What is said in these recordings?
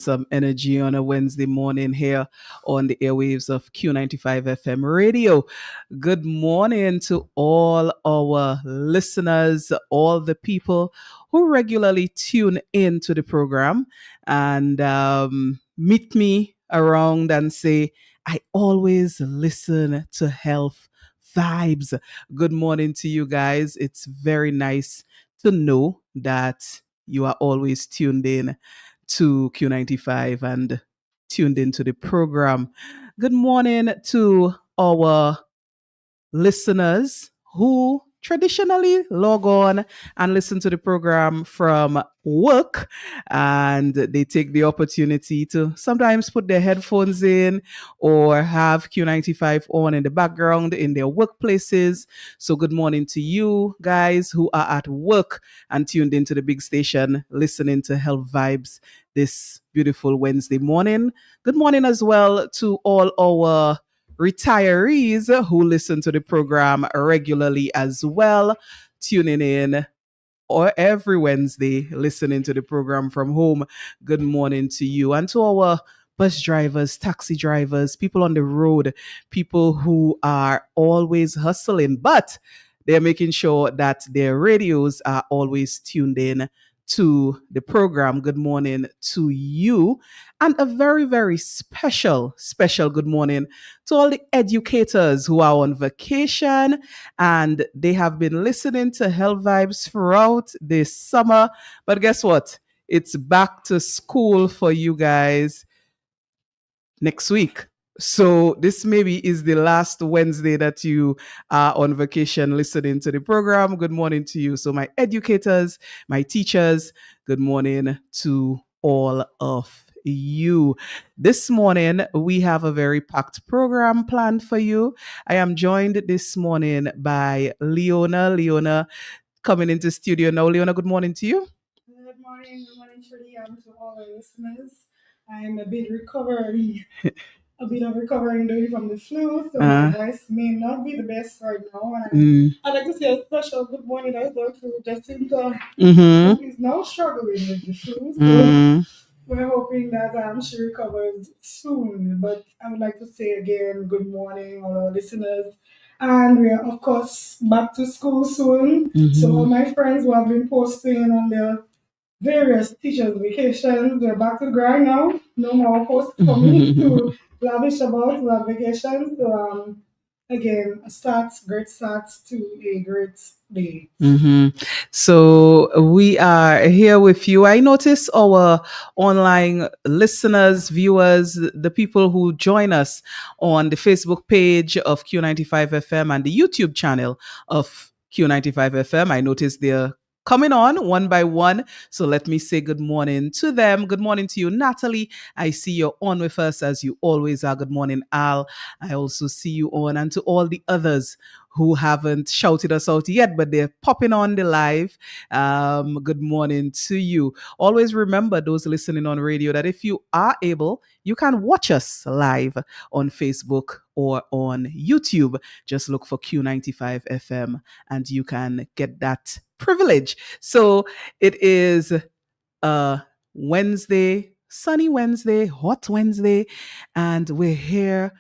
some energy on a Wednesday morning here on the airwaves of Q95 FM radio. Good morning to all our listeners, all the people who regularly tune in to the program and meet me around and say, I always listen to Health Vibes. Good morning to you guys. It's very nice to know that you are always tuned in to Q95 and tuned into the program. Good morning to our listeners who traditionally log on and listen to the program from work, and they take the opportunity to sometimes put their headphones in or have Q95 on in the background in their workplaces. So good morning to you guys who are at work and tuned into the big station listening to Health Vibes this beautiful Wednesday morning. Good morning as well to all our retirees who listen to the program regularly as well, tuning in or every Wednesday listening to the program from home. Good morning to you. And to our bus drivers, taxi drivers, people on the road, people who are always hustling, but they're making sure that their radios are always tuned in to the program. Good morning to you. And a very, very special good morning to all the educators who are on vacation and they have been listening to Health Vibes throughout this summer. But guess what? It's back to school for you guys next week. So this maybe is the last Wednesday that you are on vacation listening to the program. Good morning to you. So my educators, my teachers, good morning to all of you. This morning, we have a very packed program planned for you. I am joined this morning by Leona. Leona coming into studio now. Leona, good morning to you. Good morning, Trudy, and to all our listeners. I'm a bit recovering, a bit of recovering doing from the flu, so my voice may not be the best right now. And I'd like to say a special good morning as well to Jacinta, who is now struggling with the flu. So we're hoping that she recovers soon. But I would like to say again, good morning, all our listeners. And we are, of course, back to school soon. So all my friends who have been posting on their various teachers' vacations, they're back to the grind now. No more posts for me to lavish about their vacations. So again, great starts to a great day. So we are here with you. I notice our online listeners, viewers, the people who join us on the Facebook page of Q95 FM and the YouTube channel of Q95 FM. I notice they're coming on one by one. So let me say good morning to them. Good morning to you, Natalie. I see you're on with us as you always are. Good morning, Al. I also see you on, and to all the others who haven't shouted us out yet, but they're popping on the live. Good morning to you. Always remember, those listening on radio, that if you are able, you can watch us live on Facebook or on YouTube. Just look for Q95 FM and you can get that privilege. So it is Wednesday, sunny Wednesday, hot Wednesday, and we're here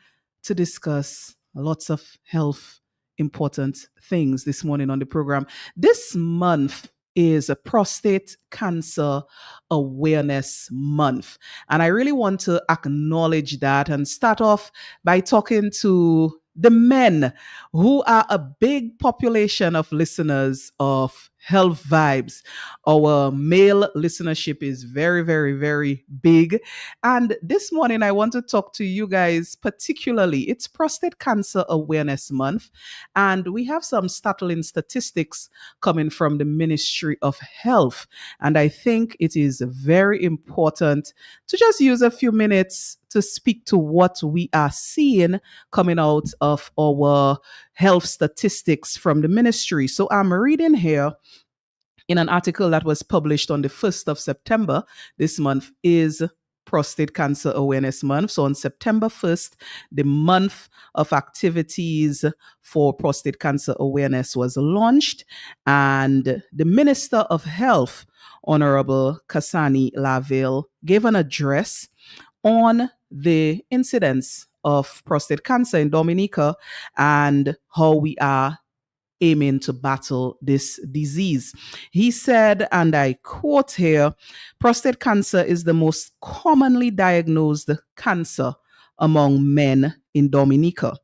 to discuss lots of health important things this morning on the program. This month is a prostate cancer awareness month. And I really want to acknowledge that and start off by talking to the men who are a big population of listeners of Health Vibes. Our male listenership is very, very, very big. And this morning, I want to talk to you guys particularly. It's Prostate Cancer Awareness Month. And we have some startling statistics coming from the Ministry of Health. And I think it is very important to just use a few minutes to speak to what we are seeing coming out of our health statistics from the ministry. So I'm reading here in an article that was published on the 1st of September. This month is Prostate Cancer Awareness Month. So on September 1st, the month of activities for prostate cancer awareness was launched, and the Minister of Health Honorable Kasani Laville, gave an address on the incidence of prostate cancer in Dominica and how we are aiming to battle this disease. He said, and I quote here, prostate cancer is the most commonly diagnosed cancer among men in Dominica.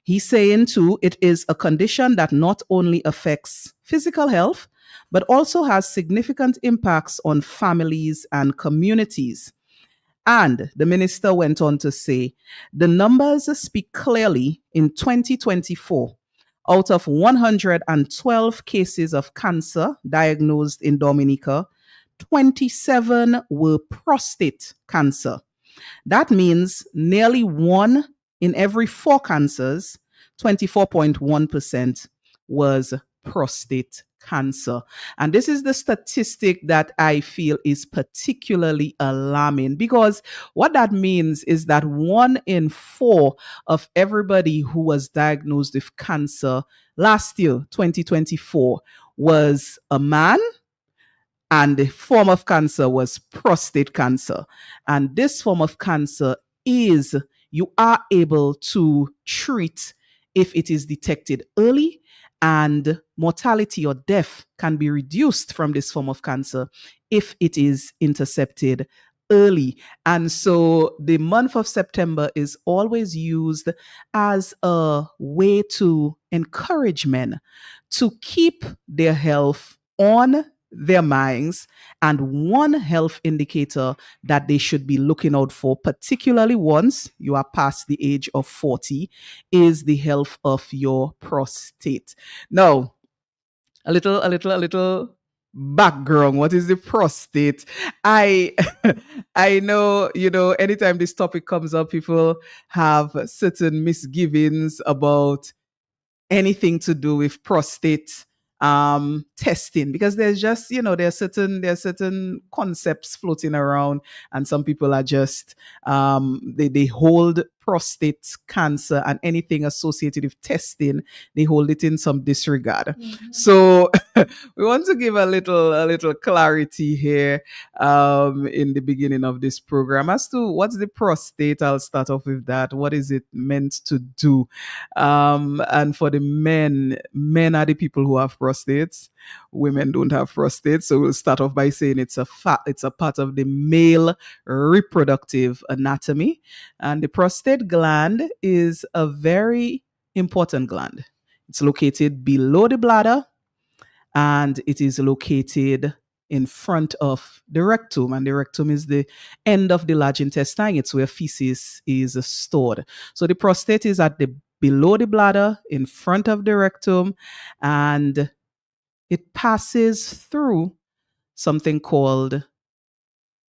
He's saying too, it is a condition that not only affects physical health, but also has significant impacts on families and communities. And the minister went on to say the numbers speak clearly in 2024. Out of 112 cases of cancer diagnosed in Dominica, 27 were prostate cancer. That means nearly one in every four cancers, 24.1%, was prostate cancer. And this is the statistic that I feel is particularly alarming because what that means is that one in four of everybody who was diagnosed with cancer last year, 2024, was a man, and the form of cancer was prostate cancer. And this form of cancer is you are able to treat if it is detected early, and mortality or death can be reduced from this form of cancer if it is intercepted early. And so the month of September is always used as a way to encourage men to keep their health on their minds. And one health indicator that they should be looking out for, particularly once you are past the age of 40, is the health of your prostate. Now, a little background. What is the prostate? I I know, anytime this topic comes up, people have certain misgivings about anything to do with prostate testing, because there's just there's certain concepts floating around, and some people are just they hold prostate cancer and anything associated with testing, they hold it in some disregard. So we want to give a little clarity here in the beginning of this program as to what's the prostate. I'll start off with that. What is it meant to do? And for the men are the people who have prostates. Women don't have prostates. So we'll start off by saying it's a part of the male reproductive anatomy. And the prostate gland is a very important gland. It's located below the bladder, and it is located in front of the rectum, and the rectum is the end of the large intestine. It's where feces is stored. So the prostate is at the below the bladder, in front of the rectum, and it passes through something called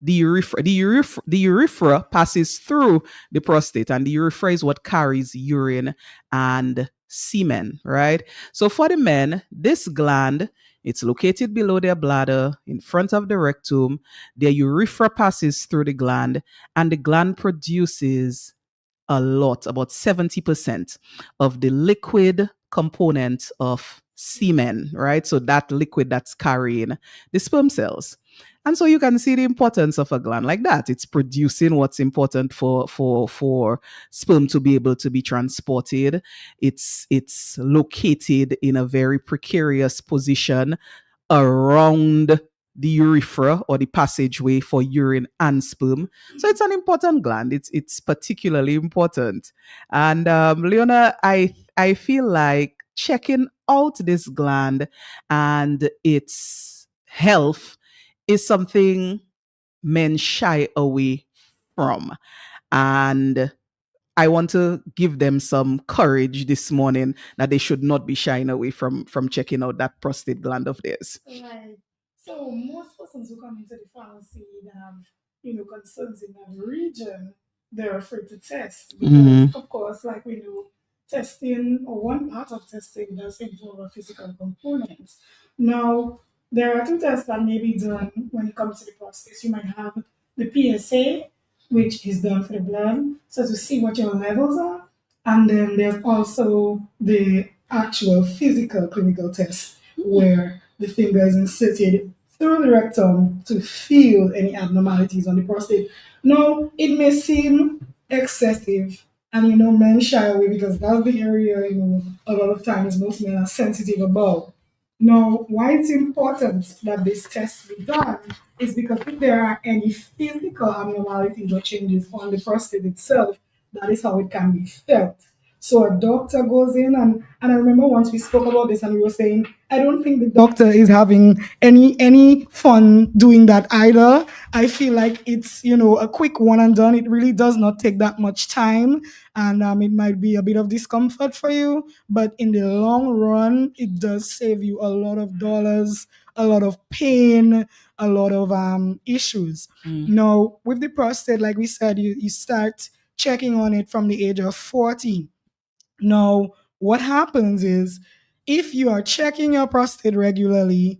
the urethra. The urethra passes through the prostate, and the urethra is what carries urine and semen, right? So for the men, this gland, it's located below their bladder, in front of the rectum. Their urethra passes through the gland, and the gland produces a lot, about 70% of the liquid component of semen, right? So that liquid that's carrying the sperm cells. And so you can see the importance of a gland like that. It's producing what's important for sperm to be able to be transported. It's located in a very precarious position around the urethra, or the passageway for urine and sperm. So it's an important gland. It's particularly important. And Leona, I feel like checking out this gland and its health is something men shy away from. And I want to give them some courage this morning that they should not be shying away from checking out that prostate gland of theirs. Right. So most persons who come into the pharmacy that have, concerns in that region, they're afraid to test because, of course, like we know, testing or one part of testing does involve a physical component. Now, there are two tests that may be done when it comes to the prostate. You might have the PSA, which is done for the blood, so to see what your levels are, and then there's also the actual physical clinical test where the finger is inserted through the rectum to feel any abnormalities on the prostate. Now, it may seem excessive, and men shy away because that's the area a lot of times most men are sensitive about. Now, why it's important that this test be done is because if there are any physical abnormalities or changes on the prostate itself, that is how it can be felt. So a doctor goes in, and I remember once we spoke about this and we were saying, I don't think the doctor is having any fun doing that either. I feel like it's a quick one and done. It really does not take that much time, and it might be a bit of discomfort for you, but in the long run, it does save you a lot of dollars, a lot of pain, a lot of issues. Now, with the prostate, like we said, you start checking on it from the age of 40. Now, what happens is if you are checking your prostate regularly,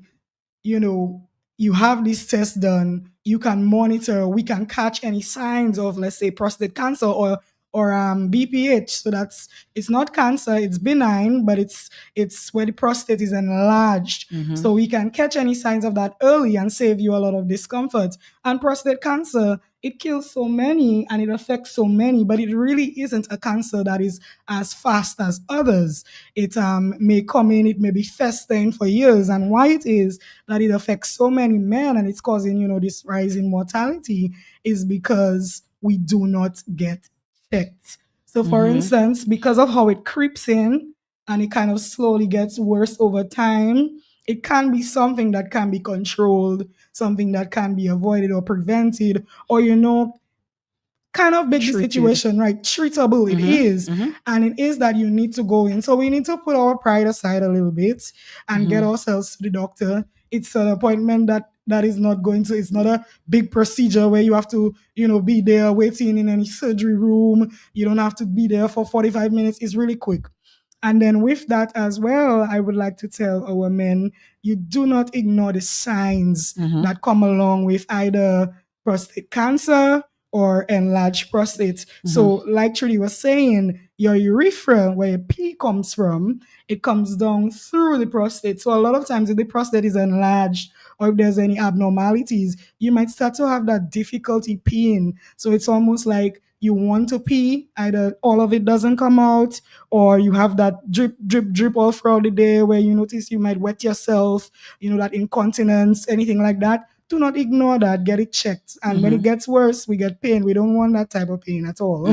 you know, you have this test done, you can monitor, we can catch any signs of, let's say, prostate cancer or BPH. So that's it's not cancer, it's benign, but it's where the prostate is enlarged. So we can catch any signs of that early and save you a lot of discomfort. And prostate cancer, it kills so many and it affects so many, but it really isn't a cancer that is as fast as others. It may come in, it may be festering for years. And why it is that it affects so many men and it's causing, this rise in mortality is because we do not get checked. So, for instance, because of how it creeps in and it kind of slowly gets worse over time, it can be something that can be controlled, something that can be avoided or prevented, or, kind of make the situation right treatable. It is, and it is that you need to go in. So we need to put our pride aside a little bit and get ourselves to the doctor. It's an appointment that is not going to, it's not a big procedure where you have to be there waiting in any surgery room. You don't have to be there for 45 minutes. It's really quick. And then with that as well, I would like to tell our men, you do not ignore the signs that come along with either prostate cancer or enlarged prostate. So, like Trudy was saying, your urethra, where your pee comes from, it comes down through the prostate. So, a lot of times, if the prostate is enlarged or if there's any abnormalities, you might start to have that difficulty peeing. So, it's almost like you want to pee, either all of it doesn't come out, or you have that drip, drip, drip all throughout the day where you notice you might wet yourself, that incontinence, anything like that. Do not ignore that. Get it checked. And when it gets worse, we get pain. We don't want that type of pain at all.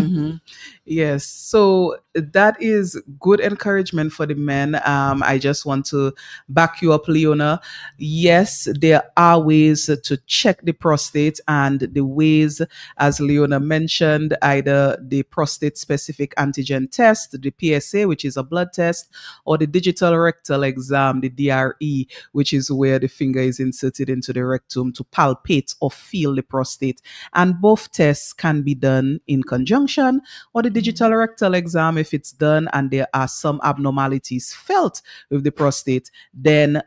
Yes, so that is good encouragement for the men. I just want to back you up, Leona. Yes, there are ways to check the prostate, and the ways, as Leona mentioned, either the prostate specific antigen test, the PSA, which is a blood test, or the digital rectal exam, the DRE, which is where the finger is inserted into the rectum to palpate or feel the prostate. And both tests can be done in conjunction, or the digital rectal exam, if it's done and there are some abnormalities felt with the prostate, then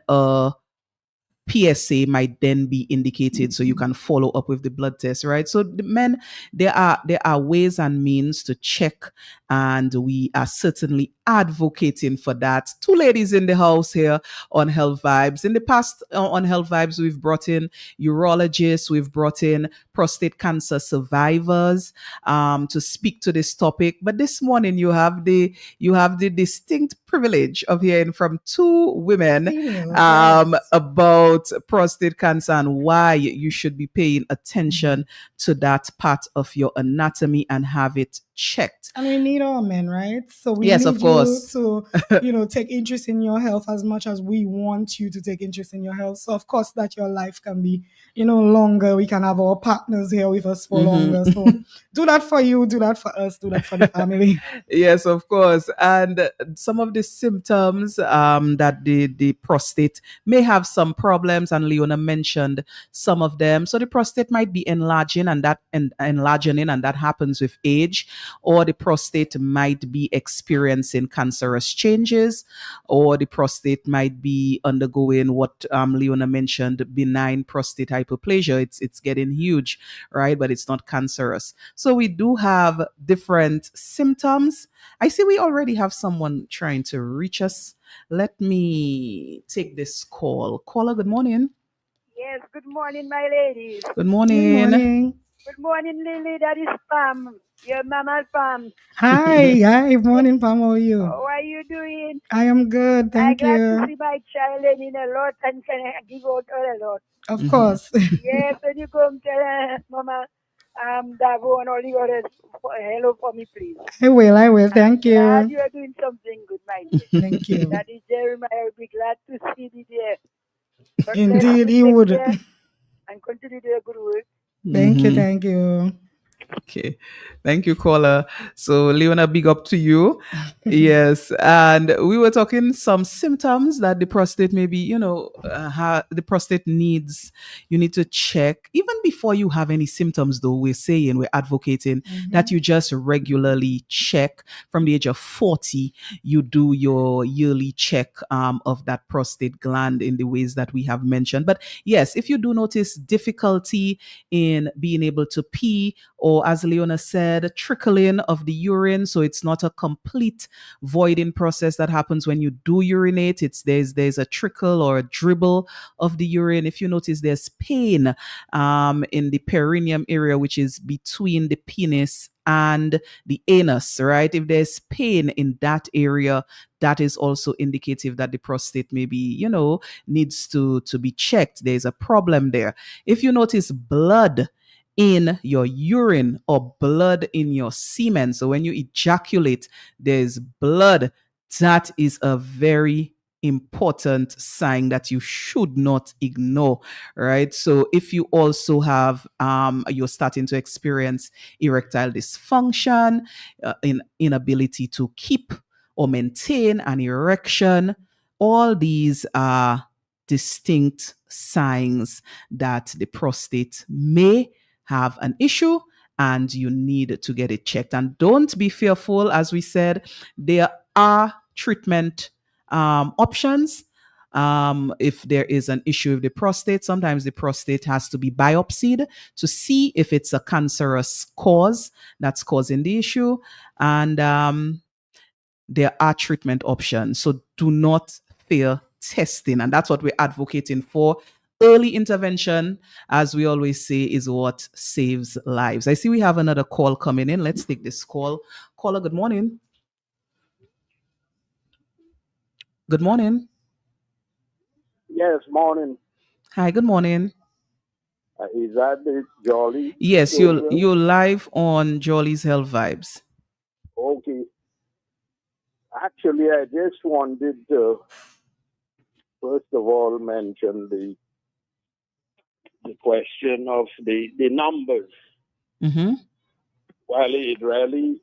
PSA might then be indicated, so you can follow up with the blood test, right? So the men, there are ways and means to check, and we are certainly advocating for that. Two ladies in the house here on Health Vibes. In the past, on Health Vibes, we've brought in urologists, we've brought in prostate cancer survivors to speak to this topic. But this morning, you have the distinct privilege of hearing from two women about prostate cancer and why you should be paying attention to that part of your anatomy and have it checked. And we need our men, right? So we Yes, need of course. you to, take interest in your health as much as we want you to take interest in your health. So of course that your life can be, longer. We can have our partners here with us for longer. So do that for you, do that for us, do that for the family. Yes, of course. And some of the symptoms that the prostate may have some problems, and Leona mentioned some of them. So the prostate might be enlarging, and that happens with age, or the prostate might be experiencing cancerous changes, or the prostate might be undergoing what Leona mentioned, benign prostate hyperplasia. It's getting huge, right? But it's not cancerous. So we do have different symptoms. I see we already have someone trying to reach us. Let me take this call. Caller, good morning. Yes, good morning, my ladies. Good Good morning. morning. Good morning, Lily. That is Pam. Your mama Pam. Hi. Morning, Pam. How are you? How are you doing? I am good. I Thank glad to you. see my child learning a lot and can give out a lot. Of Mhm. course. Yes, when you come tell Mama Davo and all the others, hello for me, please. I will. I will. I'm Thank glad you. you are doing something good, my dear. Thank you. That is Jeremiah. I'll be glad to see you there. God bless Indeed, you. he Take would. care and continue to do a good work. Thank you. Mhm. Thank you. Okay. Thank you, caller. So, Leona, big up to you. Yes. And we were talking some symptoms that the prostate maybe, the prostate needs, you need to check. Even before you have any symptoms, though, we're advocating that Mhm. you just regularly check from the age of 40. You do your yearly check of that prostate gland in the ways that we have mentioned. But yes, if you do notice difficulty in being able to pee, or as Leona said, trickling of the urine. So it's not a complete voiding process that happens when you do urinate. It's there's a trickle or a dribble of the urine. If you notice there's pain in the perineum area, which is between the penis and the anus, right? If there's pain in that area, that is also indicative that the prostate maybe, needs to be checked. There's a problem there. If you notice blood in your urine or blood in your semen, so when you ejaculate, there's blood, that is a very important sign that you should not ignore, right? So if you also have you're starting to experience erectile dysfunction, inability to keep or maintain an erection, all these are distinct signs that the prostate may have an issue and you need to get it checked. And don't be fearful. As we said, there are treatment options. If there is an issue with the prostate, sometimes the prostate has to be biopsied to see if it's a cancerous cause that's causing the issue. And there are treatment options. So do not fear testing. And that's what we're advocating for. Early intervention, as we always say, is what saves lives. I see we have another call coming in. Let's take this call. Caller, good morning. Good morning. Yes, morning. Hi, good morning. Is that the Jolly Yes, program? you're live on Jolly's Health Vibes. Okay. Actually, I just wanted to, first of all, mention the question of the numbers. Mm-hmm. Well, it really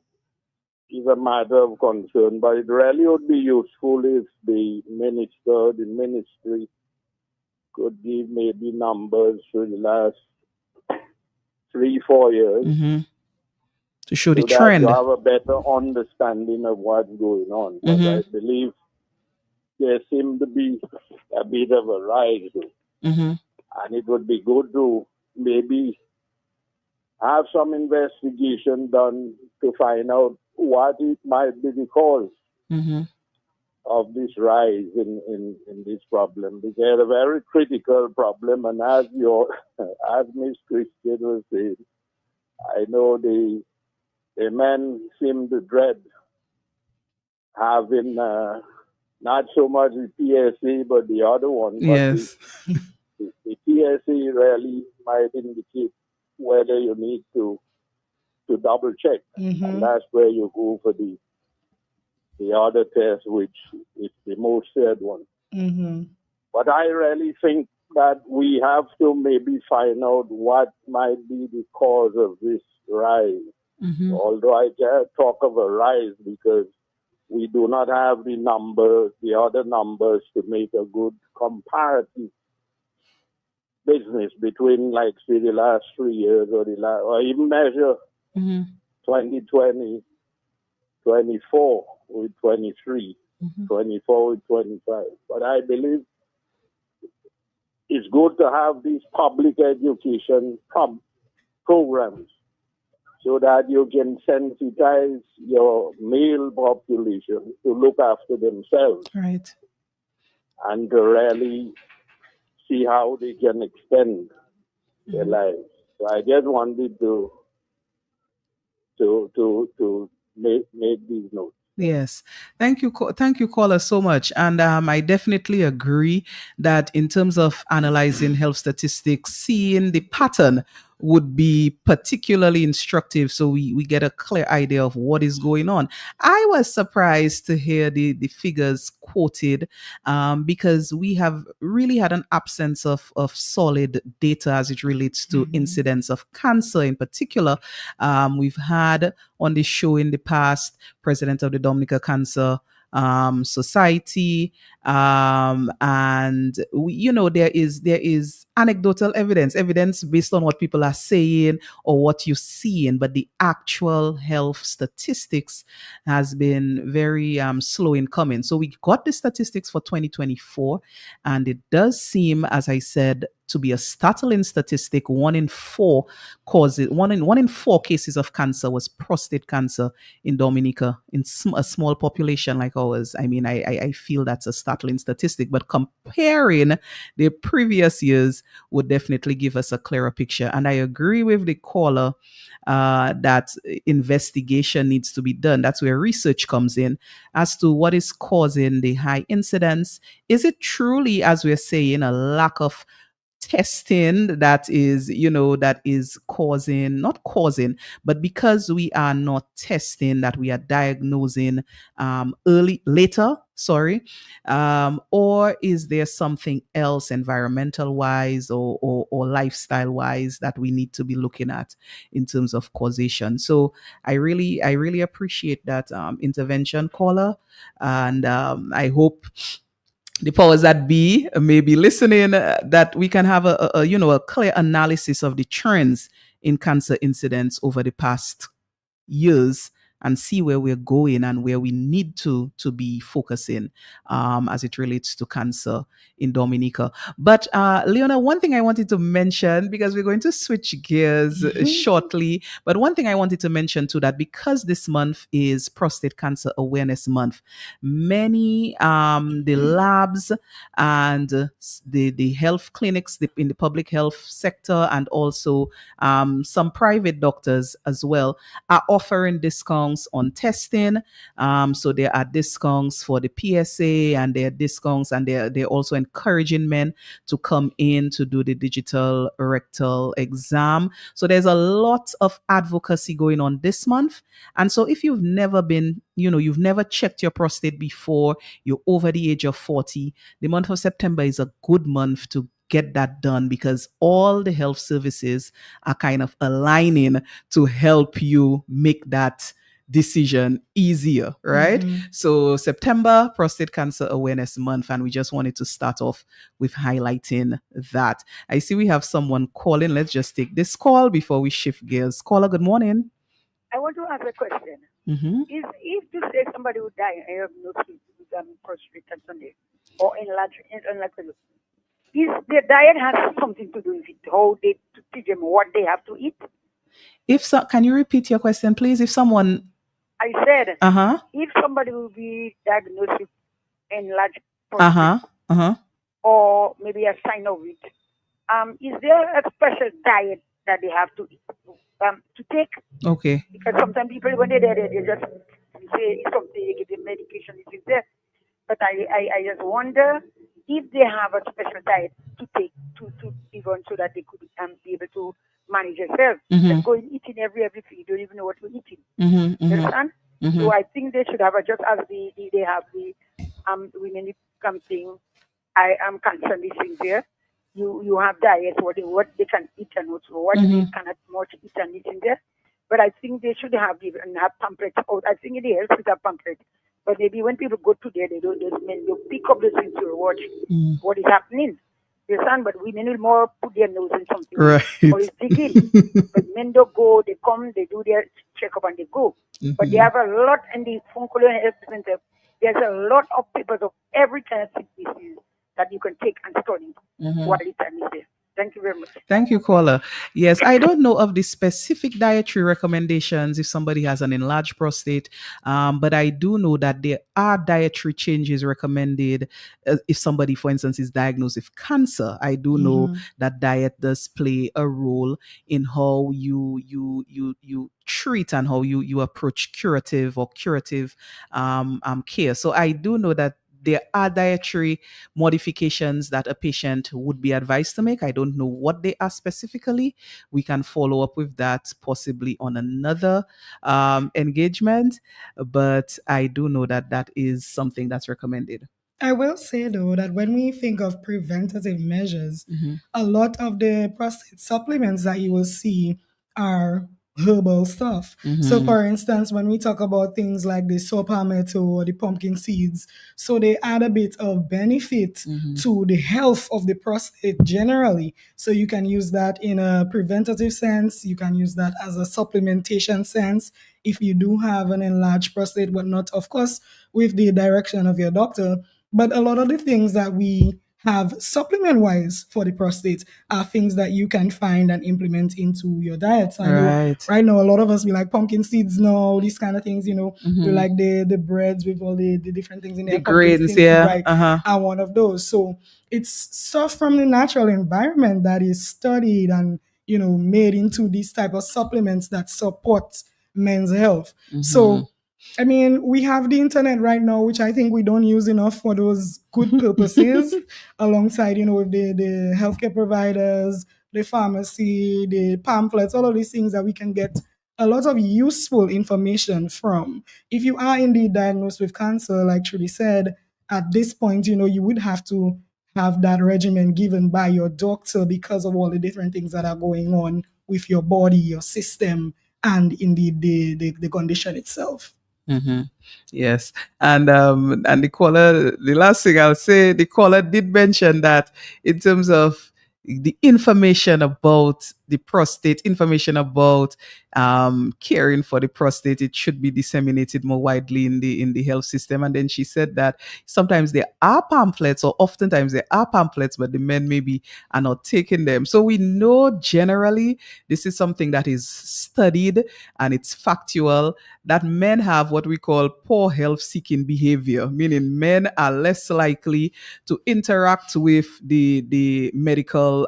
is a matter of concern, but it really would be useful if the ministry, could give maybe numbers for the last 3-4 years Mm-hmm. To show the so that you trend. have a better understanding of what's going on. Because Mm-hmm. I believe there seems to be a bit of a rise, Mm-hmm. and it would be good to maybe have some investigation done to find out what it might be the cause Mm-hmm. of this rise in this problem. Because a very critical problem, and as as Miss Christian was saying, I know the men seem to dread having not so much the PSA, but the other one. But Yes. the PSA really might indicate whether you need to double check, and Mhm. that's where you go for the other test, which is the most said one. Mhm. But I really think that we have to maybe find out what might be the cause of this rise. Mm-hmm. Although I can't talk of a rise because we do not have the other numbers to make a good comparative business between, like, say, the last 3 years or even measure Mm-hmm. 2020, 24 with 23, Mm-hmm. 24 with 25. But I believe it's good to have these public education programs so that you can sensitize your male population to look after themselves Right. and to really see how they can extend their lives. So I just wanted to make these notes. Yes, thank you, thank you, caller, so much. And I definitely agree that in terms of analyzing health statistics, seeing the pattern would be particularly instructive, so we get a clear idea of what is going on. I was surprised to hear the figures quoted, because we have really had an absence of solid data as it relates to incidence of cancer in particular. We've had on the show in the past president of the Dominica Cancer Society, and there is anecdotal evidence based on what people are saying or what you're seeing, but the actual health statistics has been very slow in coming. So we got the statistics for 2024, and it does seem, as I said, to be a startling statistic. One in four cases of cancer was prostate cancer in Dominica, in a small population like ours. I mean, I feel that's a startling statistic, but comparing the previous years would definitely give us a clearer picture. And I agree with the caller that investigation needs to be done. That's where research comes in as to what is causing the high incidence. Is it truly, as we're saying, a lack of testing that is not causing, but because we are not testing, that we are diagnosing later, or is there something else environmental wise or lifestyle wise that we need to be looking at in terms of causation? So I really appreciate that intervention, caller, and I hope the powers that be may be listening, that we can have a clear analysis of the trends in cancer incidence over the past years and see where we're going and where we need to be focusing as it relates to cancer in Dominica. But Leona, one thing I wanted to mention, because we're going to switch gears shortly, but one thing I wanted to mention too, that because this month is Prostate Cancer Awareness Month, many the labs and the health clinics in the public health sector, and also some private doctors as well, are offering discounts on testing. So there are discounts for the PSA, and there are discounts, and they're also encouraging men to come in to do the digital rectal exam. So there's a lot of advocacy going on this month. And so if you've never you've never checked your prostate before, you're over the age of 40, the month of September is a good month to get that done, because all the health services are kind of aligning to help you make that decision easier, right? So September, Prostate Cancer Awareness Month, and we just wanted to start off with highlighting that. I see we have someone calling. Let's just take this call before we shift gears. Caller, good morning. I want to ask a question. If you say somebody would die and have no sleep with prostate cancer or enlarged, is their diet has something to do with it? How they to teach them what they have to eat? Can you repeat your question, please? If someone, I said, if somebody will be diagnosed with enlarged prostate, or maybe a sign of it, is there a special diet that they have to take? Okay. Because sometimes people, when they're there, they just say something, they give them medication, it's there. But I just wonder if they have a special diet to take to even so that they could be able to manage themselves. Just going eating every food, you don't even know what you're eating. You understand? So I think they should have just as they have the women something. I am concerned these things here. You have diets, what they can eat and what they cannot much eat and eat in there. But I think they should have pamphlets out. I think it helps with a pamphlet. But maybe when people go to there, they pick up the things to watch what is happening. You understand? But women will more put their nose in something. Right. Or is digging. But men don't go, they come, they do their checkup and they go. But they have a lot in the Funkulian Health Center. There's a lot of papers of every kind of sick disease that you can take and study while the time is there. Thank you very much. Thank you, caller. Yes, I don't know of the specific dietary recommendations if somebody has an enlarged prostate, but I do know that there are dietary changes recommended if somebody, for instance, is diagnosed with cancer. I do know that diet does play a role in how you treat and how you approach curative care. So I do know that there are dietary modifications that a patient would be advised to make. I don't know what they are specifically. We can follow up with that possibly on another engagement, but I do know that that is something that's recommended. I will say though that when we think of preventative measures, a lot of the prostate supplements that you will see are herbal stuff. So for instance, when we talk about things like the saw palmetto or the pumpkin seeds, so they add a bit of benefit to the health of the prostate generally. So you can use that in a preventative sense, you can use that as a supplementation sense if you do have an enlarged prostate, but not, of course, with the direction of your doctor. But a lot of the things that we have supplement wise for the prostate are things that you can find and implement into your diet. So I know right now a lot of us, we like pumpkin seeds now, these kind of things, we like the breads with all the different things in there. The grains, yeah. Right, are one of those. So it's stuff from the natural environment that is studied and made into these type of supplements that support men's health. So I mean, we have the internet right now, which I think we don't use enough for those good purposes, alongside, with the healthcare providers, the pharmacy, the pamphlets, all of these things that we can get a lot of useful information from. If you are indeed diagnosed with cancer, like Trudy said, at this point, you would have to have that regimen given by your doctor because of all the different things that are going on with your body, your system, and indeed the condition itself. Yes, and the caller, the last thing I'll say, the caller did mention that in terms of the information about the prostate, information about caring for the prostate, it should be disseminated more widely in the health system. And then she said that sometimes there are pamphlets, or oftentimes there are pamphlets, but the men maybe are not taking them. So we know generally this is something that is studied and it's factual, that men have what we call poor health seeking behavior, meaning men are less likely to interact with the medical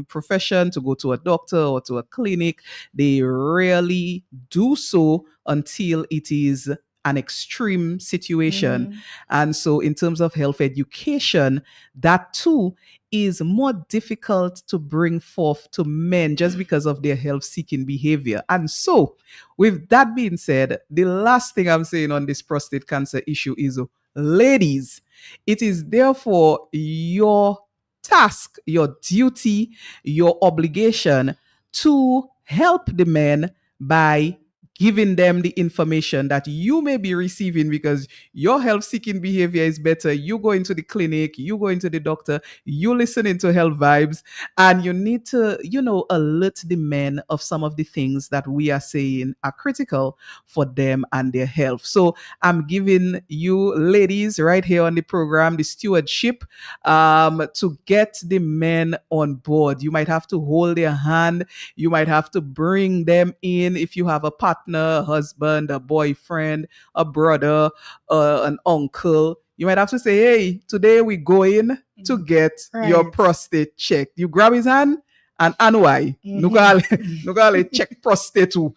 profession, to go to a doctor or to a clinic. They rarely do so until it is an extreme situation. And so in terms of health education, that too is more difficult to bring forth to men just because of their health seeking behavior. And so with that being said, the last thing I'm saying on this prostate cancer issue is, ladies, it is therefore your task, your duty, your obligation to help the men by giving them the information that you may be receiving, because your health seeking behavior is better. You go into the clinic, you go into the doctor, you listen into Health Vibes, and you need to, alert the men of some of the things that we are saying are critical for them and their health. So I'm giving you ladies right here on the program the stewardship to get the men on board. You might have to hold their hand. You might have to bring them in if you have a partner, a husband, a boyfriend, a brother, an uncle. You might have to say, hey, today we go in to get your prostate checked. You grab his hand and why? Nukale check prostate too.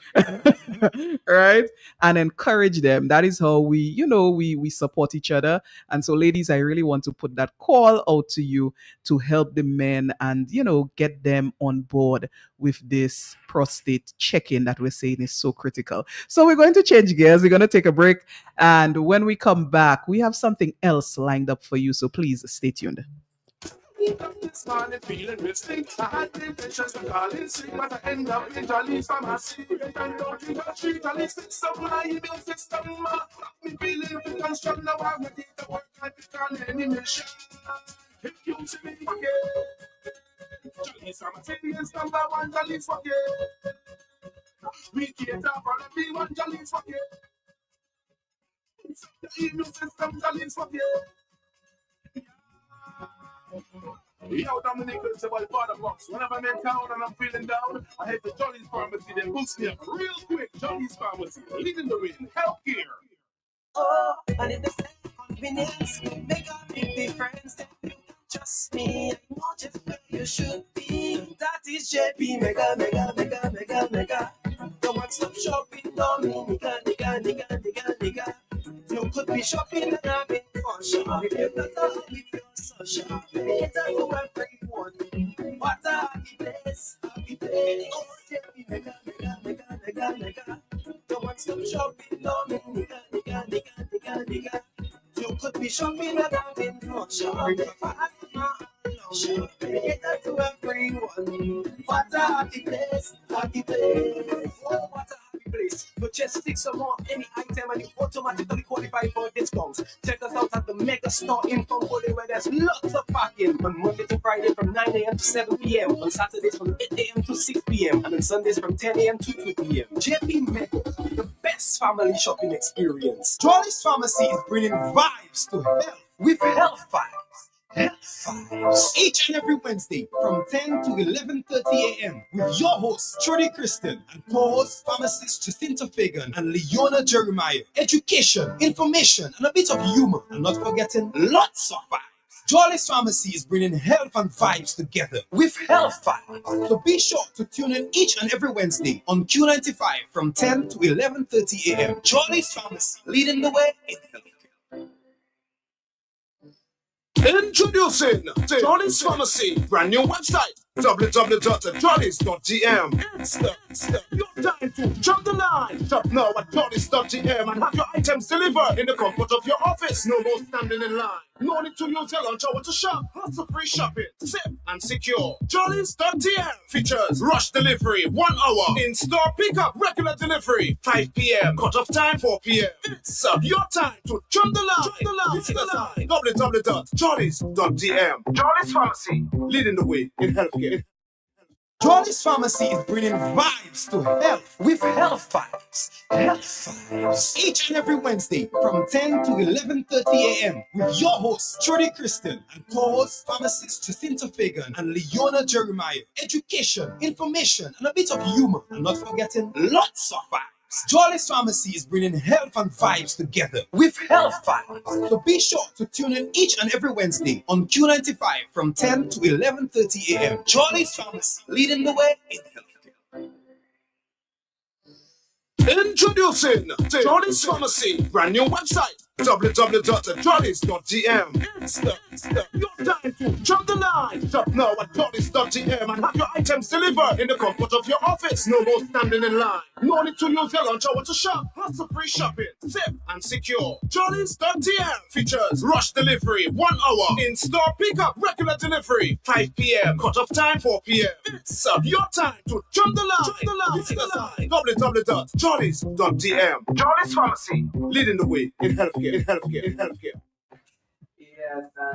Right? And encourage them. That is how we support each other. And so, ladies, I really want to put that call out to you to help the men and get them on board with this prostate check-in that we're saying is so critical. So we're going to change gears. We're going to take a break. And when we come back, we have something else lined up for you. So please stay tuned. This morning feeling real sick. I had the intentions to call in sick, but I end up in Jolly's pharmacy. And don't in the street, I listen some my immune system. Me feeling fit and strong now. I'm ready to work and call any mission. If you see me forget, Jolly's pharmacy is number one. Jolly's forget. We cater for everyone. Jolly's forget. The immune system. Jolly's forget. Yo, Dominic, it's about Father Box. Whenever I'm in town and I'm feeling down, I head to Johnny's Pharmacy. They boost me up real quick. Johnny's Pharmacy, leading the way in healthcare. Oh, and in the same convenience, make a big difference. Then you can trust me, I know just where you should be. That is JP Mega. The one-stop shopping, Dominica, nigga. You could be shopping and having fun. Shop if you're not with your social. It's a to everyone. What a happy place. Oh, JP Mega. The one-stop shopping, Dominica, nigga. You could be shopping and having fun. Shop it's a to everyone. What a happy place. Oh, what a happy place. But just stick some more any item and you automatically qualify for discounts. Check us out at the Mega Store in Fongolia where there's lots of parking on Monday to Friday from 9 a.m. to 7 p.m. On Saturdays from 8 a.m. to 6 p.m. and on Sundays from 10 a.m. to 2 p.m. JP Mega, the best family shopping experience. Jolly's Pharmacy is bringing vibes to health with Health Vibes. Health Vibes. Each and every Wednesday from 10 to 11:30 a.m. with your hosts, Trudy Kristen, and co-hosts, pharmacists Jacinta Fagan and Leona Jeremiah. Education, information, and a bit of humor. And not forgetting lots of vibes. Jolly's Pharmacy is bringing health and vibes together with Health Vibes. So be sure to tune in each and every Wednesday on Q95 from 10 to 11:30 a.m. Jolly's Pharmacy, leading the way in healthcare. Introducing Johnny's Pharmacy, brand new website, www.johnny's.gm. It's your time to jump the line. Shop now at johnny's.gm and have your items delivered in the comfort of your office. No more standing in line. No need to use your lunch hour to shop. Hassle-free shopping, safe and secure. Johnny's.gm features rush delivery, 1 hour. In-store pickup, regular delivery, 5 p.m. Cut-off time, 4 p.m. It's your time to jump the line. www.johnny's.gm. Johnny's Pharmacy, leading the way in healthcare. Jolly's Pharmacy is bringing vibes to health with Health Vibes. Health Vibes. Each and every Wednesday from 10 to 11:30 a.m. with your hosts, Trudy Kristen, and co-hosts, pharmacists Jacinta Fagan and Leona Jeremiah. Education, information, and a bit of humor. And not forgetting lots of vibes. Jolly's Pharmacy is bringing health and vibes together with Health Vibes. So be sure to tune in each and every Wednesday on Q95 from 10 to 11:30 a.m. Jolly's Pharmacy, leading the way in healthcare. Introducing Johnny's Pharmacy, brand new website, www.johnny's.gm. It's your time to jump the line. Shop now at johnny's.gm and have your items delivered in the comfort of your office. No more standing in line. No need to use your lunch hour to shop. Hassle-free shopping, safe and secure. Johnny's.gm features rush delivery, 1 hour. In-store pickup, regular delivery, 5 p.m. Cut-off time, 4 p.m. It's your time to jump the line. www.johnny's.gm. Johnny's Pharmacy, leading the way in healthcare.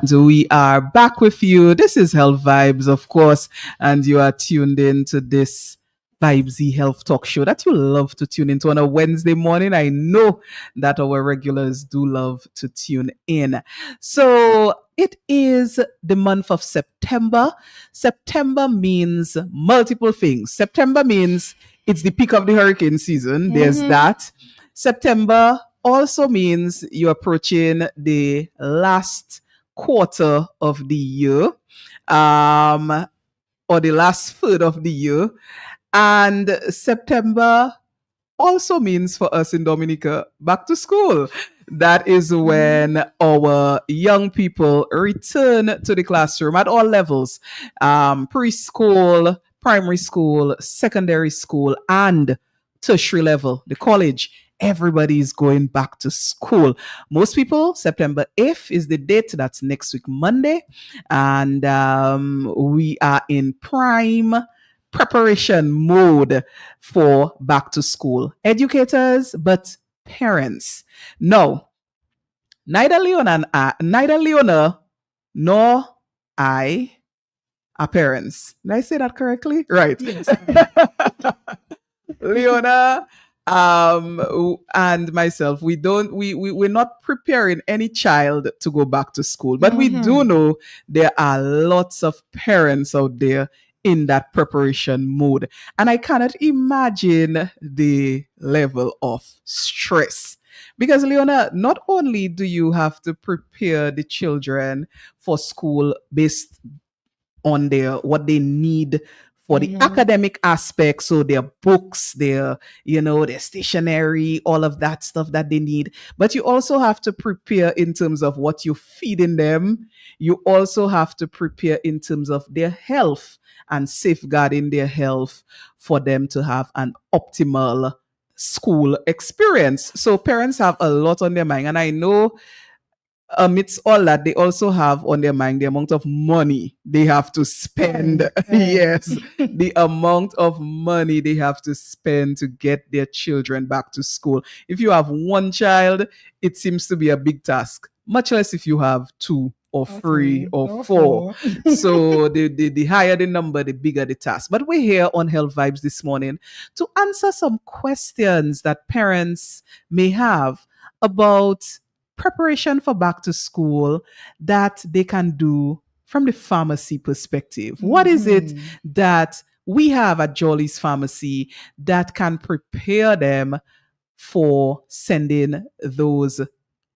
And we are back with you. This is Health Vibes, of course, and you are tuned in to this Vibesy Health Talk Show that you love to tune into on a Wednesday morning. I know that our regulars do love to tune in. So it is the month of September. September means multiple things. September means it's the peak of the hurricane season. There's that. September also means you're approaching the last quarter of the year, or the last third of the year. And September also means for us in Dominica, back to school. That is when our young people return to the classroom at all levels, preschool, primary school, secondary school, and tertiary level, the college. Everybody is going back to school. Most people, September 8th is the date. That's next week, Monday. And we are in prime preparation mode for back to school. Educators, but parents. No, neither Leona nor I are parents. Did I say that correctly? Right. Yes. Leona And myself, we're not preparing any child to go back to school, but we do know there are lots of parents out there in that preparation mode. And I cannot imagine the level of stress. Because, Leona, not only do you have to prepare the children for school based on their what they need for the academic aspect, so their books, their stationery, all of that stuff that they need, but you also have to prepare in terms of what you're feeding them. You also have to prepare in terms of their health and safeguarding their health for them to have an optimal school experience. So parents have a lot on their mind, and I know amidst all that, they also have on their mind the amount of money they have to spend. Yes, the amount of money they have to spend to get their children back to school. If you have one child, it seems to be a big task, much less if you have two or three or four. So the higher the number, the bigger the task. But we're here on Health Vibes this morning to answer some questions that parents may have about preparation for back to school that they can do from the pharmacy perspective. What is it that we have at Jolly's Pharmacy that can prepare them for sending those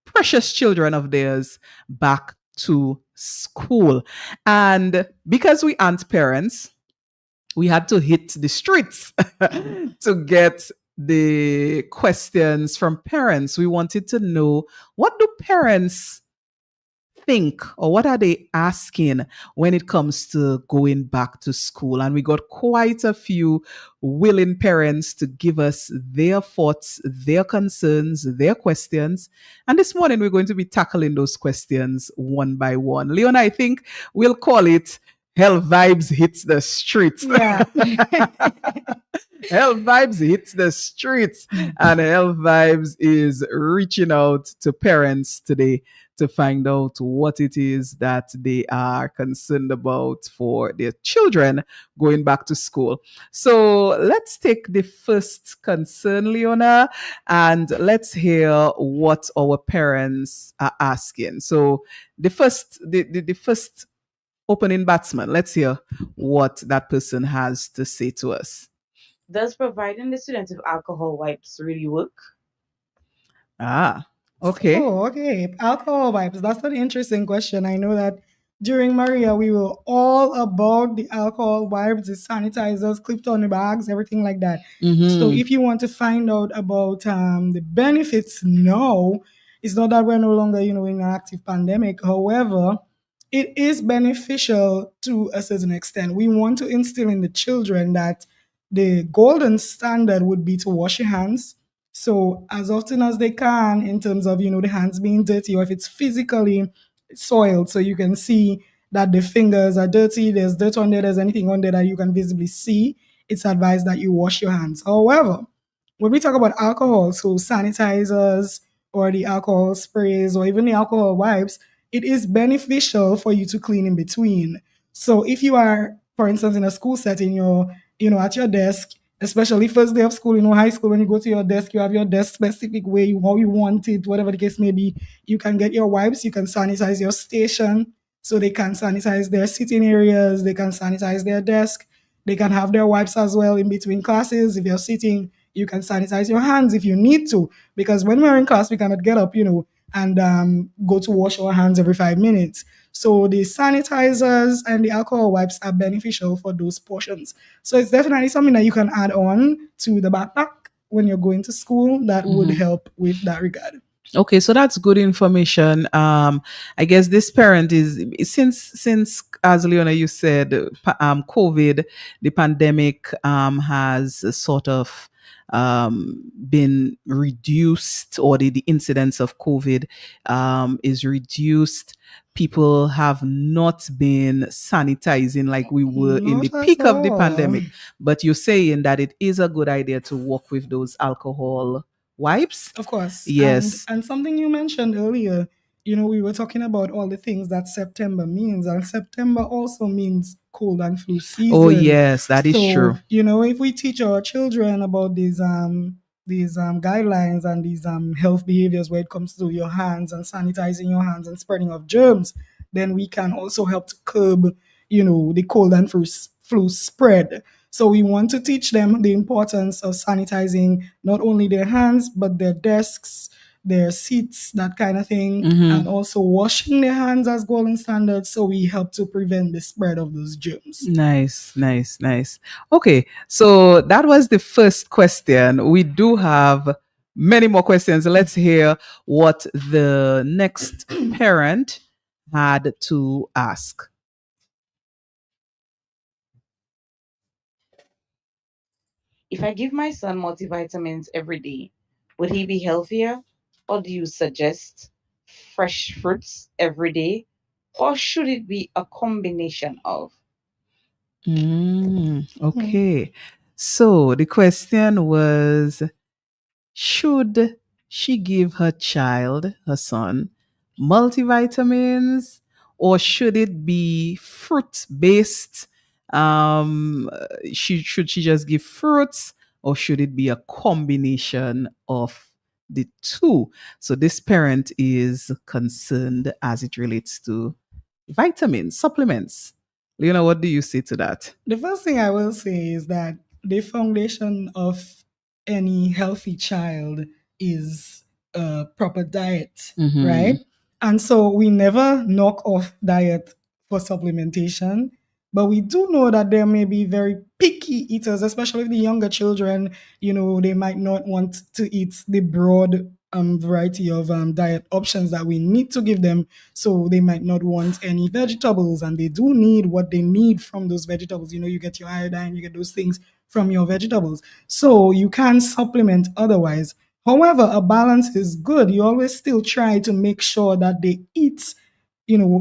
precious children of theirs back to school? And because we aren't parents, we had to hit the streets to get the questions from parents. We wanted to know, what do parents think, or what are they asking when it comes to going back to school? And we got quite a few willing parents to give us their thoughts, their concerns, their questions. And this morning we're going to be tackling those questions one by one. Leon, I think we'll call it Health Vibes Hits the Streets. Yeah. Health Vibes hits the streets, and Health Vibes is reaching out to parents today to find out what it is that they are concerned about for their children going back to school. So let's take the first concern, Leona, and let's hear what our parents are asking. So the first opening batsman, let's hear what that person has to say to us. Does providing the students with alcohol wipes really work? Okay. Oh, okay. Alcohol wipes. That's an interesting question. I know that during Maria, we were all about the alcohol wipes, the sanitizers, clipped on the bags, everything like that. So if you want to find out about the benefits now, it's not that we're no longer, in an active pandemic. However, it is beneficial to a certain extent. We want to instill in the children that the golden standard would be to wash your hands. So as often as they can, in terms of, the hands being dirty, or if it's physically soiled, so you can see that the fingers are dirty, there's dirt on there, there's anything on there that you can visibly see, it's advised that you wash your hands. However, when we talk about alcohol, so sanitizers or the alcohol sprays or even the alcohol wipes, it is beneficial for you to clean in between. So if you are, for instance, in a school setting, you're, at your desk, especially first day of school, high school, when you go to your desk, you have your desk specific way, how you want it, whatever the case may be. You can get your wipes, you can sanitize your station, so they can sanitize their sitting areas, they can sanitize their desk, they can have their wipes as well in between classes. If you're sitting, you can sanitize your hands if you need to, because when we're in class, we cannot get up, and go to wash our hands every 5 minutes. So the sanitizers and the alcohol wipes are beneficial for those portions. So it's definitely something that you can add on to the backpack when you're going to school that would help with that regard. Okay, so that's good information. I guess this parent is, since as Leona you said, COVID, the pandemic has sort of been reduced, or the incidence of COVID is reduced. People have not been sanitizing like we were in the peak of the pandemic. But you're saying that it is a good idea to work with those alcohol wipes? Of course. Yes. And something you mentioned earlier, we were talking about all the things that September means, and September also means cold and flu season. Oh, yes, that is true. If we teach our children about these guidelines and these health behaviors where it comes to your hands and sanitizing your hands and spreading of germs, then we can also help to curb, the cold and flu spread. So we want to teach them the importance of sanitizing not only their hands, but their desks, their seats, that kind of thing, and also washing their hands as golden standards. So we help to prevent the spread of those germs. Nice. Okay, so that was the first question. We do have many more questions. Let's hear what the next parent had to ask. If I give my son multivitamins every day, would he be healthier? Or do you suggest fresh fruits every day? Or should it be a combination of? Okay. So the question was, should she give her child, her son, multivitamins, or should it be fruit based? Should she just give fruits, or should it be a combination of the two? So this parent is concerned as it relates to vitamins, supplements. Leona, what do you say to that? The first thing I will say is that the foundation of any healthy child is a proper diet, right? And so we never knock off diet for supplementation, but we do know that there may be very picky eaters, especially the younger children. They might not want to eat the broad variety of diet options that we need to give them. So they might not want any vegetables, and they do need what they need from those vegetables. You get your iodine, you get those things from your vegetables. So you can supplement otherwise. However, a balance is good. You always still try to make sure that they eat,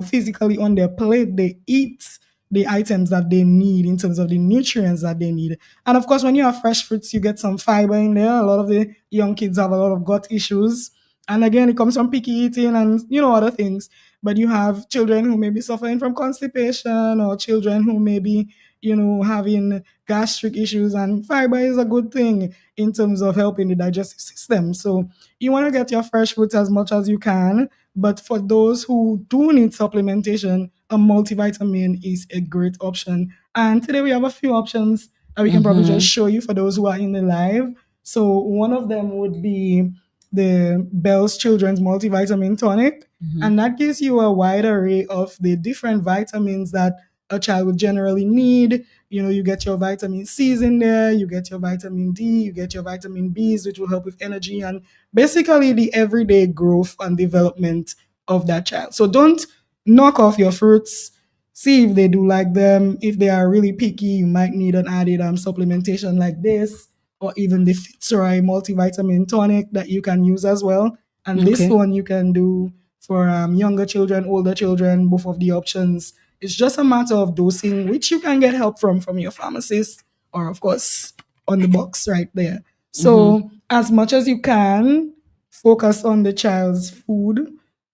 physically on their plate, they eat the items that they need in terms of the nutrients that they need. And of course, when you have fresh fruits, you get some fiber in there. A lot of the young kids have a lot of gut issues. And again, it comes from picky eating and, other things. But you have children who may be suffering from constipation, or children who may be, having gastric issues. And fiber is a good thing in terms of helping the digestive system. So you want to get your fresh fruits as much as you can. But for those who do need supplementation, a multivitamin is a great option. And today we have a few options that we can probably just show you for those who are in the live. So one of them would be the Bell's Children's Multivitamin Tonic. And that gives you a wide array of the different vitamins that a child would generally need. You get your vitamin C's in there, you get your vitamin D, you get your vitamin B's, which will help with energy and basically the everyday growth and development of that child. So don't knock off your fruits. See if they do like them. If they are really picky, you might need an added supplementation like this, or even the Fitzroy multivitamin tonic that you can use as well. And this one you can do for younger children, older children, both of the options. It's just a matter of dosing, which you can get help from your pharmacist, or of course on the box right there. So as much as you can, focus on the child's food,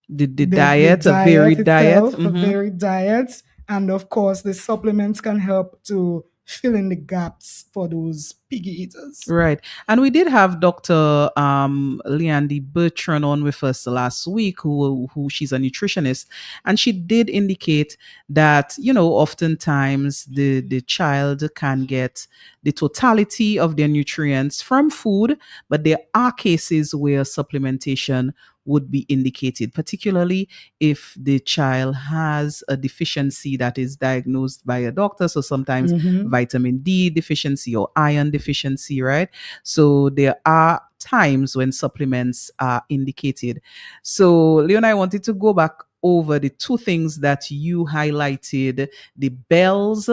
the diet, a varied diet. a varied diet. And of course, the supplements can help to fill in the gaps for those piggy eaters. Right. And we did have Dr. Leandy Bertrand on with us last week, who she's a nutritionist, and she did indicate that, oftentimes the child can get the totality of their nutrients from food, but there are cases where supplementation would be indicated, particularly if the child has a deficiency that is diagnosed by a doctor. So sometimes vitamin D deficiency or iron deficiency, right? So there are times when supplements are indicated. So Leon, I wanted to go back over the two things that you highlighted: the Bell's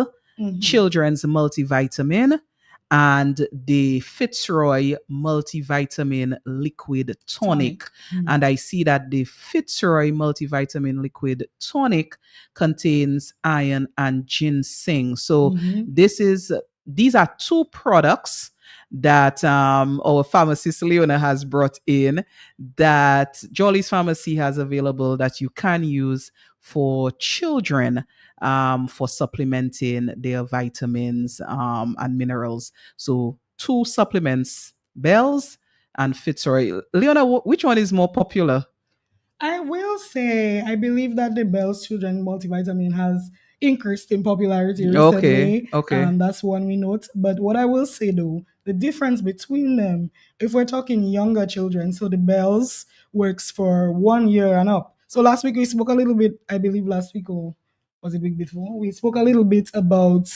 Children's Multivitamin and the Fitzroy Multivitamin Liquid Tonic. And I see that the Fitzroy Multivitamin Liquid Tonic contains iron and ginseng. So these are two products that our pharmacist Leona has brought in, that Jolly's Pharmacy has available, that you can use for children for supplementing their vitamins and minerals. So two supplements: Bell's and Fitzroy. Leona, which one is more popular? I will say, I believe that the Bell's Children multivitamin has increased in popularity recently. Okay. That's one we note. But what I will say though, the difference between them, if we're talking younger children, so the Bell's works for 1 year and up. So last week we spoke a little bit, I believe last week or was it week before? We spoke a little bit about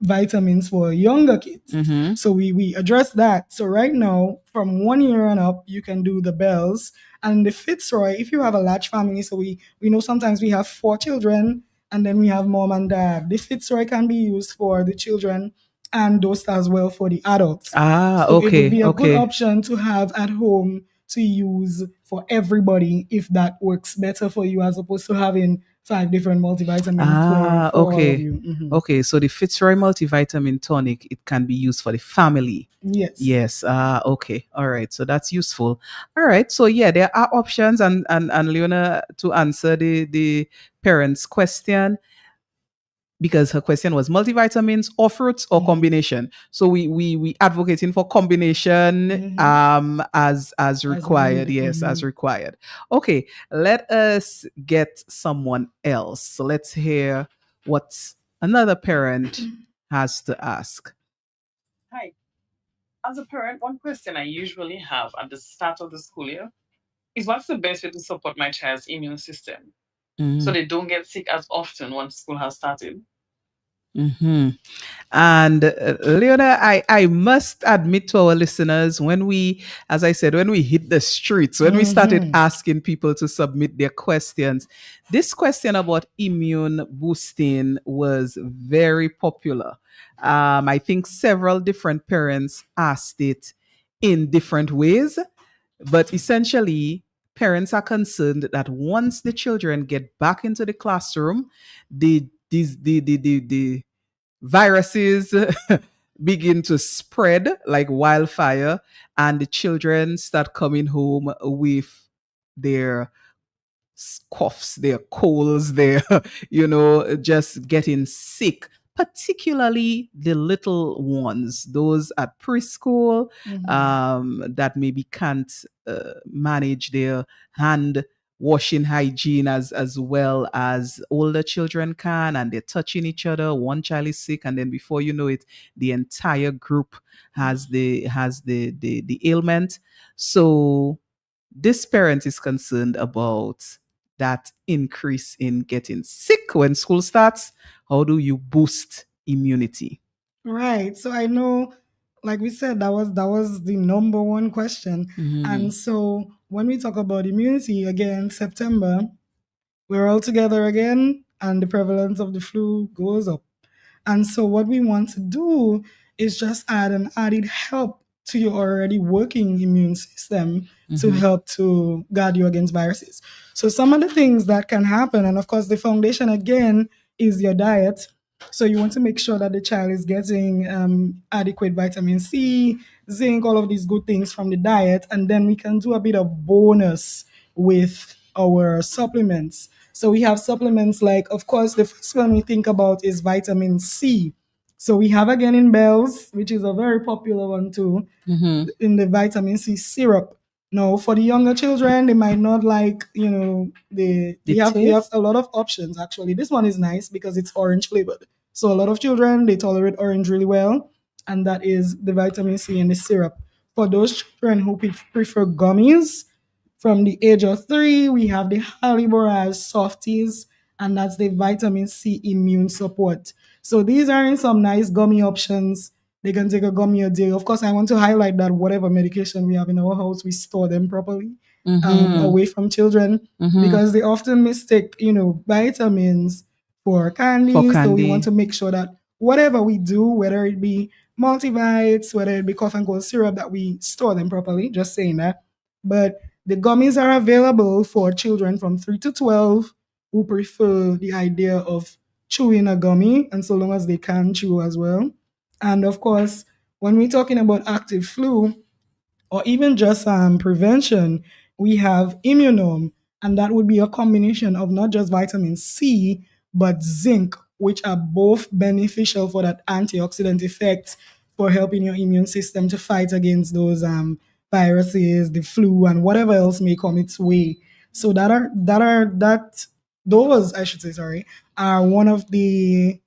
vitamins for younger kids. Mm-hmm. So we addressed that. So right now, from 1 year and up, you can do the Bells and the Fitzroy. If you have a large family, so we know sometimes we have 4 children and then we have mom and dad. The Fitzroy can be used for the children and those as well for the adults. Ah, So it okay, would be a good okay. option to have at home to use for everybody if that works better for you as opposed to having 5 different multivitamins for all of Okay. you. Mhm. Okay, so the Fitzroy multivitamin tonic, it can be used for the family. Yes. Yes. Okay. All right. So that's useful. All right. So yeah, there are options, and Leona, to answer the parents' question, because her question was multivitamins or fruits or combination. So we advocating for combination as required. needed. Yes, as required. Okay, let us get someone else. So let's hear what another parent has to ask. Hi. As a parent, one question I usually have at the start of the school year is what's the best way to support my child's immune system so they don't get sick as often once school has started? Mm-hmm. And Leona, I must admit to our listeners, when we, as I said, when we hit the streets, when we started asking people to submit their questions, this question about immune boosting was very popular. I think several different parents asked it in different ways, but essentially, parents are concerned that once the children get back into the classroom, the viruses begin to spread like wildfire, and the children start coming home with their coughs, their colds, their, just getting sick, particularly the little ones, those at preschool, that maybe can't manage their hand washing hygiene as well as older children can, and they're touching each other. One child is sick, and then before you know it, the entire group has the ailment. So this parent is concerned about that increase in getting sick when school starts. How do you boost immunity? Right. So I know, like we said, that was the number one question. And so when we talk about immunity, again, September, we're all together again, and the prevalence of the flu goes up. And so what we want to do is just add an added help to your already working immune system to help to guard you against viruses. So some of the things that can happen, and of course the foundation again is your diet. So you want to make sure that the child is getting adequate vitamin C, zinc, all of these good things from the diet, and then we can do a bit of bonus with our supplements. So we have supplements like, of course, the first one we think about is vitamin C. So we have again in Bell's, which is a very popular one too, in the vitamin C syrup. Now, for the younger children, they might not like, we have a lot of options actually. This one is nice because it's orange flavored. So a lot of children, they tolerate orange really well, and that is the vitamin C in the syrup. For those children who prefer gummies, from the age of 3, we have the Haliboraz Softies, and that's the vitamin C immune support. So these are in some nice gummy options. They can take a gummy a day. Of course, I want to highlight that whatever medication we have in our house, we store them properly away from children because they often mistake, vitamins for candy. So we want to make sure that whatever we do, whether it be multivites, whether it be cough and cold syrup, that we store them properly. Just saying that. But the gummies are available for children from 3 to 12 who prefer the idea of chewing a gummy, and so long as they can chew as well. And of course, when we're talking about active flu or even just prevention, we have Immunome, and that would be a combination of not just vitamin C, but zinc, which are both beneficial for that antioxidant effect for helping your immune system to fight against those viruses, the flu, and whatever else may come its way. So those, I should say, sorry, are one of the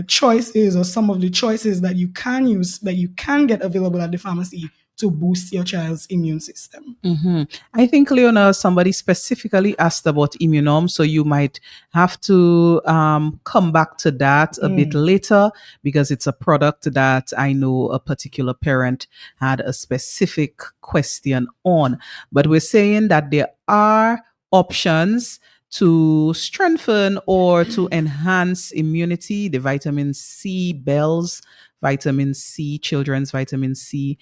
choices, or some of the choices that you can use, that you can get available at the pharmacy to boost your child's immune system. I think, Leona, somebody specifically asked about Immunome, so you might have to come back to that a bit later, because it's a product that I know a particular parent had a specific question on. But we're saying that there are options to strengthen or to enhance immunity. The vitamin C bells, vitamin C, children's vitamin C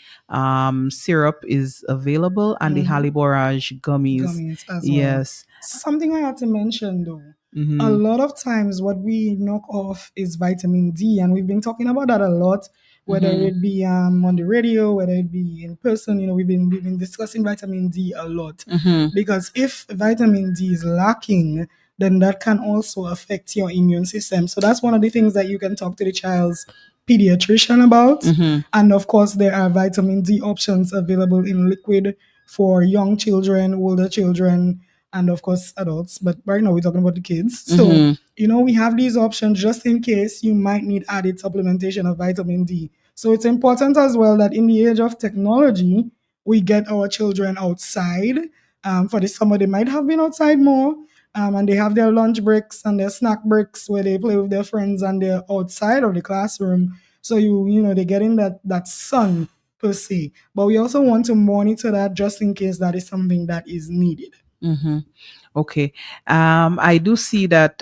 syrup is available, and the Haliborage gummies. As Yes. well. Something I had to mention though, Mhm. a lot of times what we knock off is vitamin D, and we've been talking about that a lot, whether it be on the radio, whether it be in person. We've been discussing vitamin D a lot, because if vitamin D is lacking, then that can also affect your immune system. So that's one of the things that you can talk to the child's pediatrician about. And of course, there are vitamin D options available in liquid for young children, older children, and of course adults. But right now we're talking about the kids. So we have these options just in case you might need added supplementation of vitamin D. So it's important as well that in the age of technology, we get our children outside. For the summer, they might have been outside more, and they have their lunch breaks and their snack breaks where they play with their friends, and they're outside of the classroom. So they're getting that sun per se. But we also want to monitor that just in case that is something that is needed. Okay. I do see that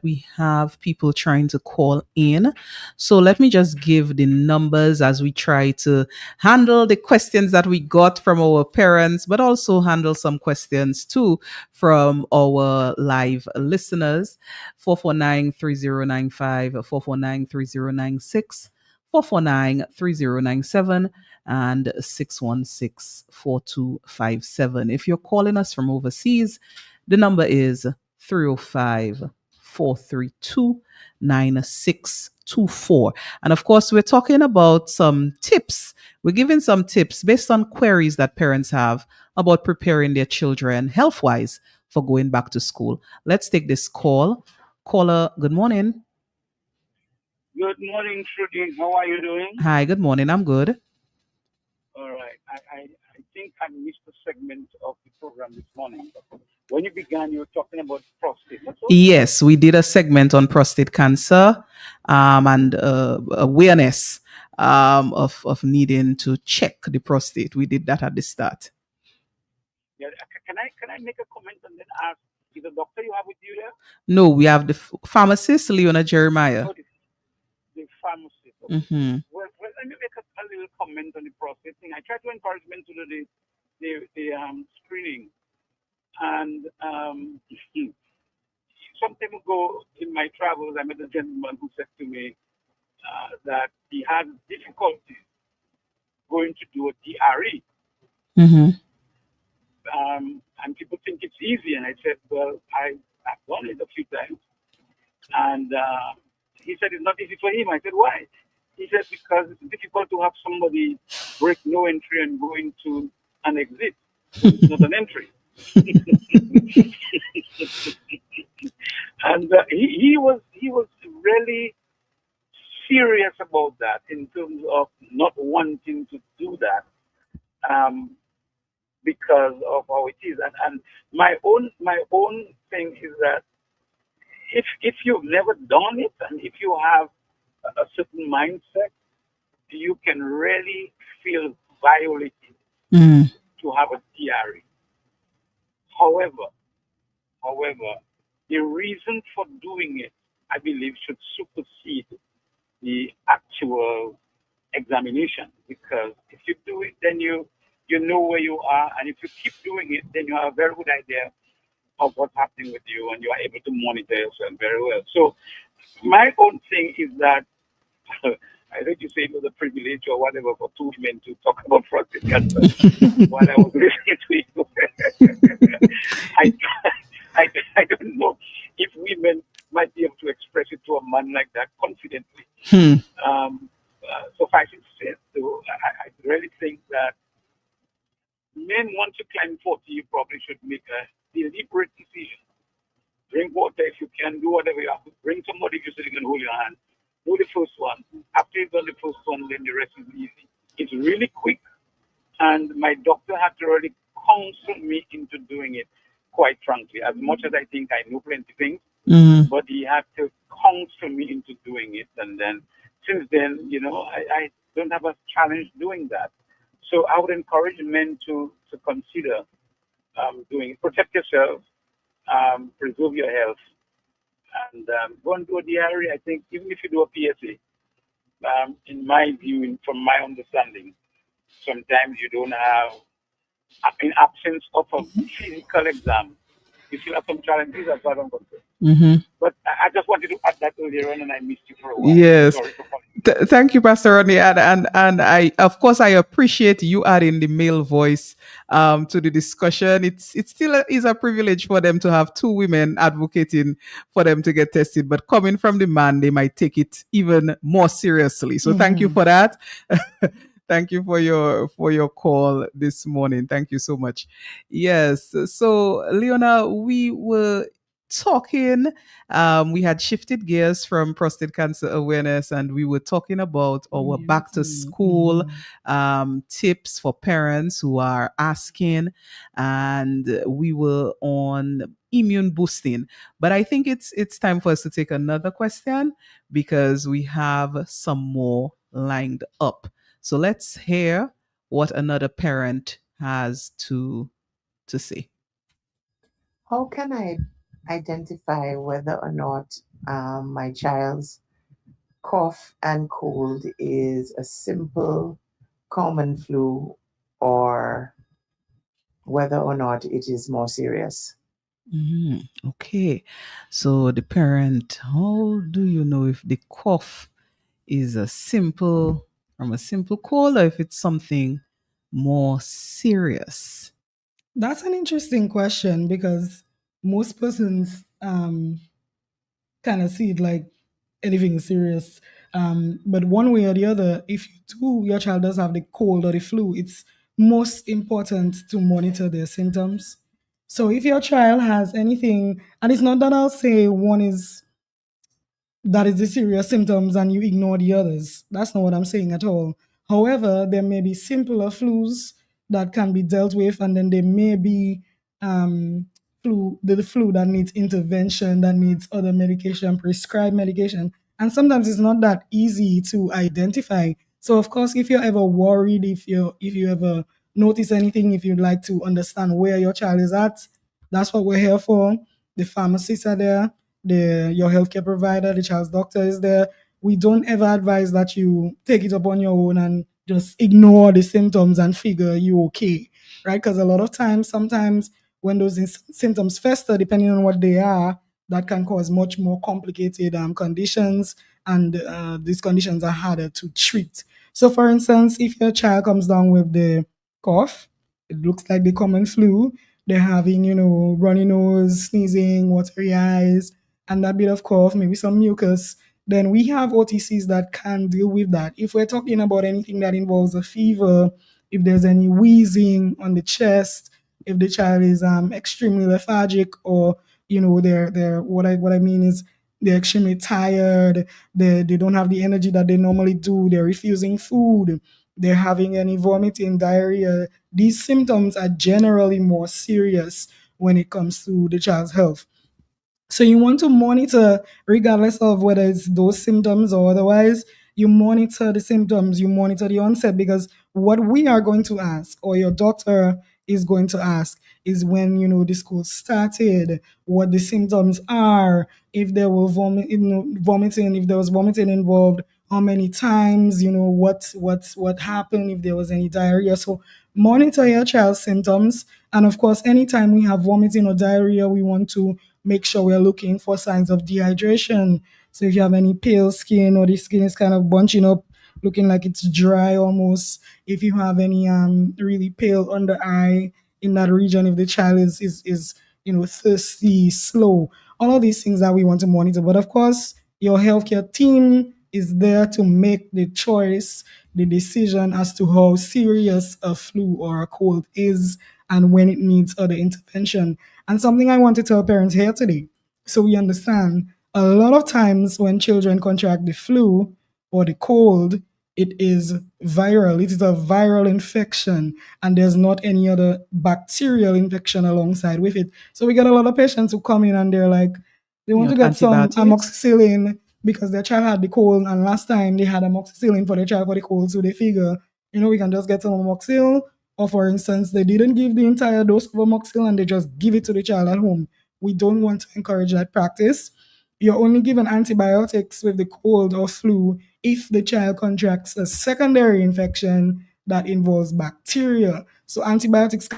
we have people trying to call in. So let me just give the numbers as we try to handle the questions that we got from our parents, but also handle some questions too from our live listeners. 449-3095, 449-3096, 449-3097, and 616-4257. If you're calling us from overseas, the number is 305-432-9624. And of course, we're talking about some tips. We're giving some tips based on queries that parents have about preparing their children health-wise for going back to school. Let's take this call. Caller, good morning. Good morning, Trudy. How are you doing? Hi, good morning. I'm good. All right. I think I missed a segment of the program this morning. When you began, you were talking about prostate. Yes, we did a segment on prostate cancer and awareness of needing to check the prostate. We did that at the start. Yeah. Can I make a comment and then ask, is the doctor you have with you there? No, we have the pharmacist, Leona Jeremiah. Oh, the pharmacist. Okay. Well, let me make a little comment on the prostate thing. I try to encourage men to do the screening. And some time ago in my travels, I met a gentleman who said to me that he had difficulties going to do a DRE. And people think it's easy. And I said, well, I've done it a few times. And he said it's not easy for him. I said, why? He said, because it's difficult to have somebody break no entry and go into an exit. So it's not an entry. And he was really serious about that in terms of not wanting to do that because of how it is. And my own thing is that if you've never done it and if you have a certain mindset, you can really feel violated to have a DRE. However, the reason for doing it, I believe, should supersede the actual examination. Because if you do it, then you know where you are, and if you keep doing it, then you have a very good idea of what's happening with you, and you are able to monitor yourself very well. So my own thing is that I think you say it was a privilege or whatever for two women to talk about prostate cancer while I was listening to you. I don't know if women might be able to express it to a man like that confidently. Suffice it to say, so I really think that men, once you climb 40, you probably should make a deliberate decision. Drink water if you can, do whatever you have to. Bring somebody if you said you can hold your hand. Do the first one. After you've done the first one, then the rest is easy. It's really quick, and my doctor had to really counsel me into doing it, quite frankly. As much as I think I know plenty things, but he had to counsel me into doing it. And then, since then, I don't have a challenge doing that. So I would encourage men to consider doing it. Protect yourself, preserve your health, and go and do a diary. I think even if you do a PSA, in my view, from my understanding, sometimes you don't have, in absence of a physical exam, you still have some challenges as far as I'm concerned. But I just wanted to add that earlier on, and I missed you for a while. Yes. Sorry for calling. Thank you, Pastor Ronnie, and I, of course, I appreciate you adding the male voice to the discussion. It still is a privilege for them to have two women advocating for them to get tested, but coming from the man, they might take it even more seriously. So thank you for that. Thank you for your call this morning. Thank you so much. Yes. So Leona, we were talking. We had shifted gears from prostate cancer awareness, and we were talking about our back to school tips for parents who are asking, and we were on immune boosting. But I think it's time for us to take another question because we have some more lined up. So let's hear what another parent has to say. How can I identify whether or not my child's cough and cold is a simple common flu or whether or not it is more serious? Okay. So the parent, how do you know if the cough is a simple cold or if it's something more serious? That's an interesting question because most persons kind of see it like anything is serious. But one way or the other, if your child does have the cold or the flu, it's most important to monitor their symptoms. So if your child has anything, and it's not that I'll say one is that is the serious symptoms and you ignore the others. That's not what I'm saying at all. However, there may be simpler flus that can be dealt with, and then there may be the flu that needs intervention, that needs other medication, prescribed medication. And sometimes it's not that easy to identify. So of course, if you're ever worried, if you ever notice anything, if you'd like to understand where your child is at, that's what we're here for. The pharmacists are there, your healthcare provider, the child's doctor is there. We don't ever advise that you take it upon your own and just ignore the symptoms and figure you okay, right? Because a lot of times, sometimes when those symptoms fester, depending on what they are, that can cause much more complicated conditions, and these conditions are harder to treat. So, for instance, if your child comes down with the cough, it looks like the common flu. They're having, runny nose, sneezing, watery eyes, and that bit of cough, maybe some mucus. Then we have OTCs that can deal with that. If we're talking about anything that involves a fever, if there's any wheezing on the chest, if the child is extremely lethargic, or they're what I mean is they're extremely tired, they don't have the energy that they normally do, they're refusing food, they're having any vomiting, diarrhea, these symptoms are generally more serious when it comes to the child's health. So you want to monitor, regardless of whether it's those symptoms or otherwise, you monitor the symptoms, you monitor the onset, because what we are going to ask, or your doctor is going to ask, is when the school started, what the symptoms are, if there were vomiting, if there was vomiting involved, how many times, what happened, if there was any diarrhea. So monitor your child's symptoms. And of course, anytime we have vomiting or diarrhea, we want to make sure we're looking for signs of dehydration. So if you have any pale skin, or the skin is kind of bunching up, looking like it's dry almost, if you have any really pale under eye in that region, if the child is thirsty, slow, all of these things that we want to monitor. But of course, your healthcare team is there to make the choice the decision as to how serious a flu or a cold is and when it needs other intervention. And something I want to tell parents here today, so we understand, a lot of times when children contract the flu or the cold, it is viral. It is a viral infection, and there's not any other bacterial infection alongside with it. So we get a lot of patients who come in and they're like, they want to get some Antibiotics? amoxicillin because their child had the cold, and last time they had amoxicillin for their child for the cold, so they figure, we can just get some amoxil. Or for instance, they didn't give the entire dose of amoxicillin and they just give it to the child at home. We don't want to encourage that practice. You're only given antibiotics with the cold or flu if the child contracts a secondary infection that involves bacteria. So antibiotics.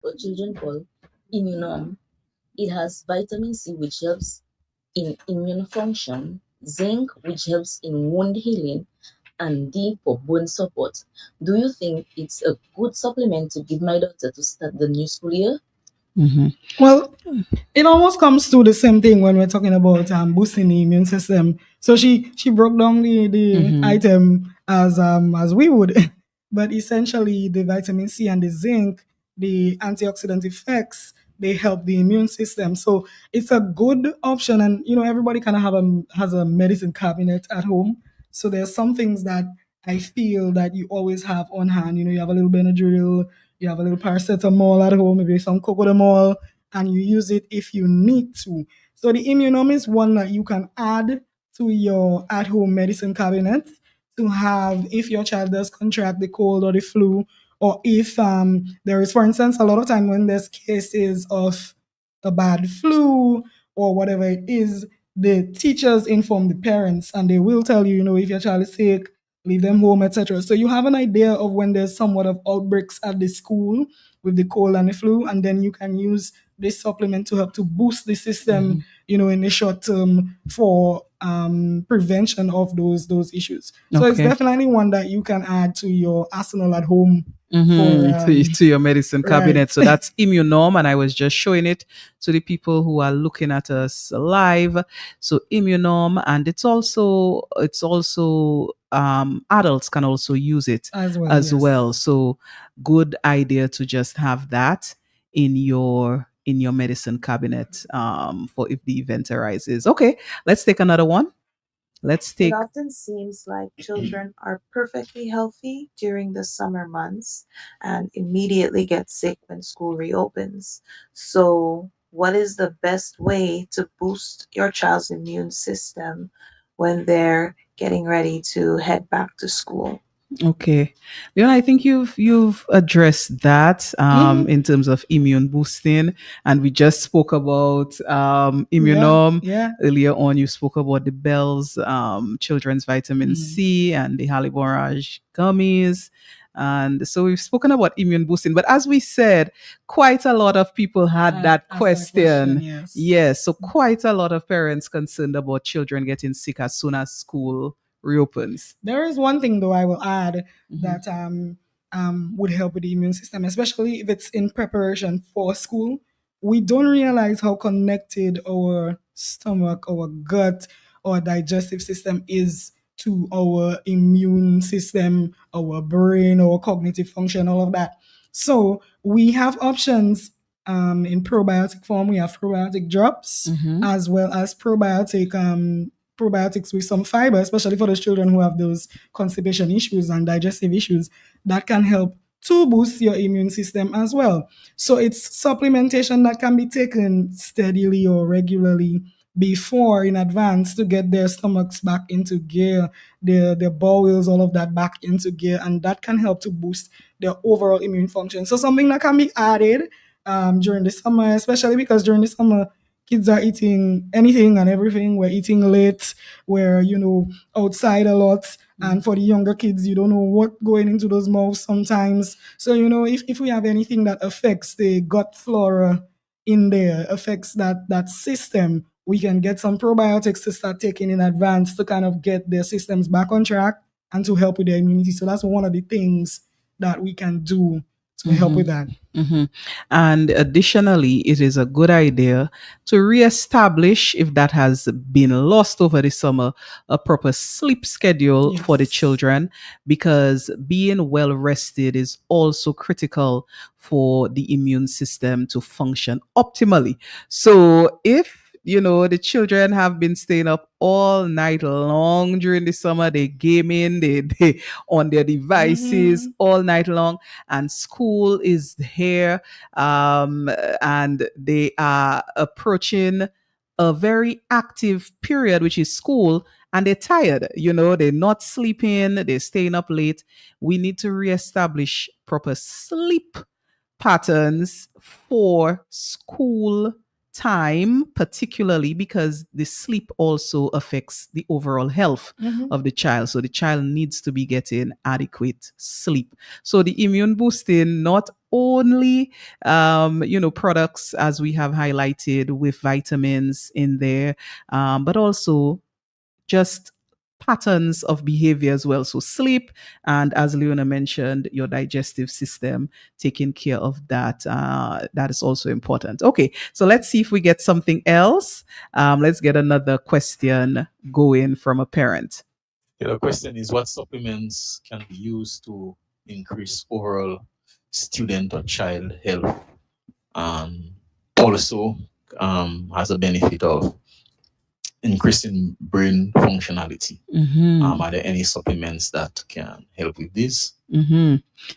what children call immunome. It has vitamin C, which helps in immune function, zinc, which helps in wound healing, and D for bone support. Do you think it's a good supplement to give my daughter to start the new school year? Well, it almost comes to the same thing when we're talking about boosting the immune system. So she broke down the item as we would, but essentially the vitamin C and the zinc, the antioxidant effects, they help the immune system. So it's a good option, and everybody kind of has a medicine cabinet at home. So there's some things that I feel that you always have on hand. You have a little Benadryl, you have a little paracetamol at home, maybe some Cocodamol, and you use it if you need to. So the immunome is one that you can add to your at-home medicine cabinet to have if your child does contract the cold or the flu, or if there is, for instance, a lot of time when there's cases of a bad flu or whatever it is, the teachers inform the parents and they will tell you, if your child is sick, leave them home, etc. So you have an idea of when there's somewhat of outbreaks at the school with the cold and the flu, and then you can use this supplement to help to boost the system, in the short term for prevention of those issues. So it's definitely one that you can add to your arsenal at home. To your medicine cabinet. right. So that's Immunome, and I was just showing it to the people who are looking at us live. So Immunome, and it's also adults can also use it As well, as yes. well. So good idea to just have that in your medicine cabinet for if the event arises. Okay, let's take another one. Let's take It often seems like children are perfectly healthy during the summer months and immediately get sick when school reopens. So, what is the best way to boost your child's immune system when they're getting ready to head back to school? Okay, Leon, I think you've addressed that in terms of immune boosting, and we just spoke about Immunome Yeah. earlier on. You spoke about the Bell's children's vitamin C and the Haliborage gummies, and so we've spoken about immune boosting. But as we said, quite a lot of people had that question. Yes, so quite a lot of parents concerned about children getting sick as soon as school reopens. There is one thing though I will add that would help with the immune system, especially if it's in preparation for school. We don't realize how connected our stomach, our gut, our digestive system is to our immune system, our brain, our cognitive function, all of that. So we have options in probiotic form. We have probiotic drops as well as probiotics with some fiber, especially for those children who have those constipation issues and digestive issues, that can help to boost your immune system as well. So it's supplementation that can be taken steadily or regularly before in advance to get their stomachs back into gear, their bowels, all of that back into gear, and that can help to boost their overall immune function. So something that can be added during the summer, especially because during the summer, kids are eating anything and everything. We're eating late. We're, outside a lot. And for the younger kids, you don't know what going into those mouths sometimes. So, if we have anything that affects the gut flora in there, affects that system, we can get some probiotics to start taking in advance to kind of get their systems back on track and to help with their immunity. So that's one of the things that we can do to help with that. Mhm. And additionally, it is a good idea to reestablish, if that has been lost over the summer, a proper sleep schedule for the children, because being well rested is also critical for the immune system to function optimally. So if the children have been staying up all night long during the summer, they gaming, they on their devices all night long, and school is here, and they are approaching a very active period, which is school, and they're tired. They're not sleeping, they're staying up late. We need to reestablish proper sleep patterns for school time, particularly because the sleep also affects the overall health of the child. So the child needs to be getting adequate sleep. So the immune boosting, not only products as we have highlighted with vitamins in there, but also just patterns of behavior as well. So sleep, and as Leona mentioned, your digestive system, taking care of that. That is also important. Okay, so let's see if we get something else. Let's get another question going from a parent. The question is, what supplements can be used to increase overall student or child health? Also has a benefit of increasing brain functionality. Are there any supplements that can help with this?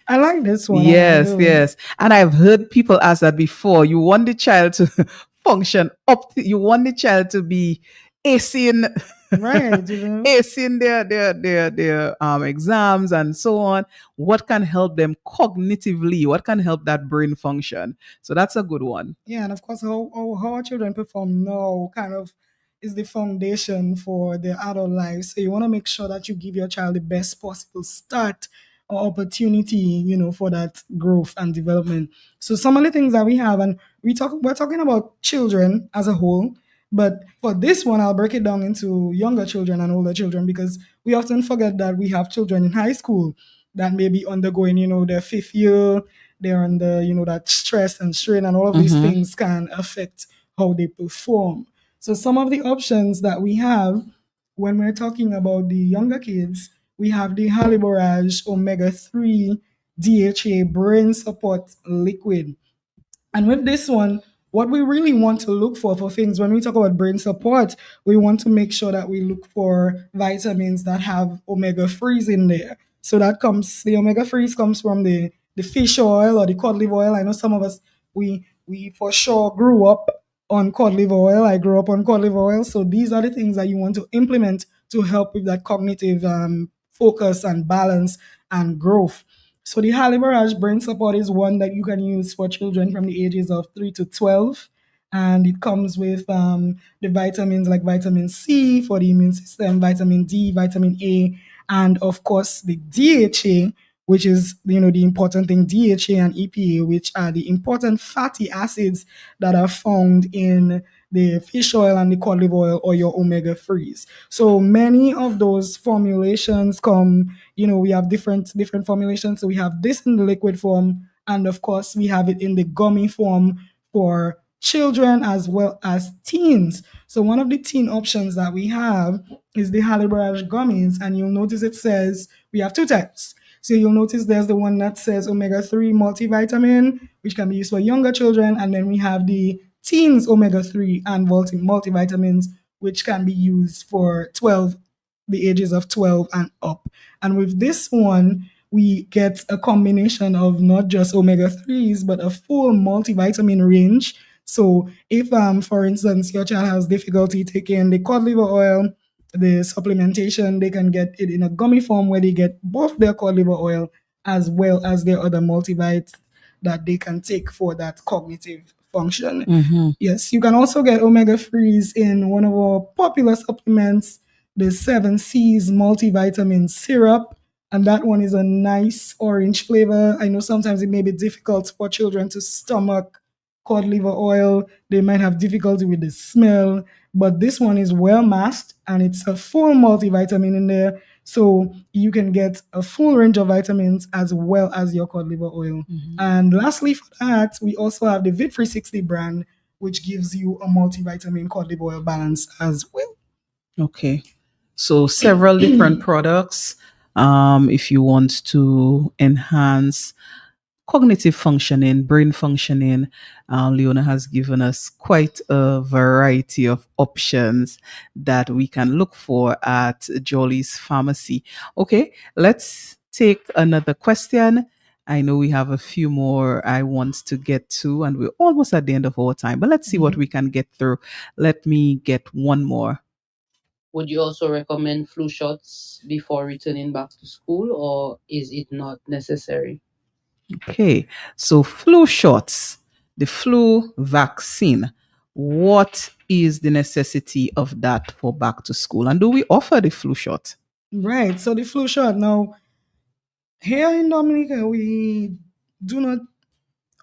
I like this one. Yes. And I've heard people ask that before. You want the child to function up. You want the child to be acing, right? acing their exams and so on. What can help them cognitively? What can help that brain function? So that's a good one. Yeah, and of course, how our children perform now kind of is the foundation for their adult life. So you want to make sure that you give your child the best possible start or opportunity, for that growth and development. So some of the things that we have, and we're talking about children as a whole, but for this one, I'll break it down into younger children and older children, because we often forget that we have children in high school that may be undergoing, their fifth year. They're under, that stress and strain, and all of these things can affect how they perform. So some of the options that we have when we're talking about the younger kids, we have the Haliborage Omega-3 DHA Brain Support Liquid. And with this one, what we really want to look for things when we talk about brain support, we want to make sure that we look for vitamins that have omega-3s in there. So the omega-3s comes from the fish oil or the cod liver oil. I know some of us, we for sure grew up on cod liver oil. I grew up on cod liver oil. So these are the things that you want to implement to help with that cognitive focus and balance and growth. So the Haliborage Brain Support is one that you can use for children from the ages of 3 to 12. And it comes with the vitamins like vitamin C for the immune system, vitamin D, vitamin A, and of course the DHA, which is, the important thing, DHA and EPA, which are the important fatty acids that are found in the fish oil and the cod liver oil, or your omega-3s. So many of those formulations come, we have different formulations. So we have this in the liquid form, and of course we have it in the gummy form for children as well as teens. So one of the teen options that we have is the Haliborage gummies, and you'll notice it says we have two types. So you'll notice there's the one that says omega-3 multivitamin, which can be used for younger children, and then we have the teens omega-3 and multivitamins, which can be used for the ages of 12 and up. And with this one, we get a combination of not just omega-3s, but a full multivitamin range. So if, for instance, your child has difficulty taking the cod liver oil, the supplementation, they can get it in a gummy form where they get both their cod liver oil as well as their other multivites that they can take for that cognitive function. Mm-hmm. Yes, you can also get omega-3s in one of our popular supplements, the 7C's multivitamin syrup. And that one is a nice orange flavor. I know sometimes it may be difficult for children to stomach cod liver oil. They might have difficulty with the smell, but this one is well masked and it's a full multivitamin in there. So you can get a full range of vitamins as well as your cod liver oil. Mm-hmm. And lastly, for that, we also have the Vit360 brand, which gives you a multivitamin cod liver oil balance as well. Okay. So several different products. If you want to enhance cognitive functioning, brain functioning, Leona has given us quite a variety of options that we can look for at Jolly's Pharmacy. Okay, let's take another question. I know we have a few more I want to get to, and we're almost at the end of our time, but let's see what we can get through. Let me get one more. Would you also recommend flu shots before returning back to school, or is it not necessary? Okay, so flu shots, the flu vaccine. What is the necessity of that for back to school? And do we offer the flu shot? Right. So the flu shot. Now, here in Dominica, we do not,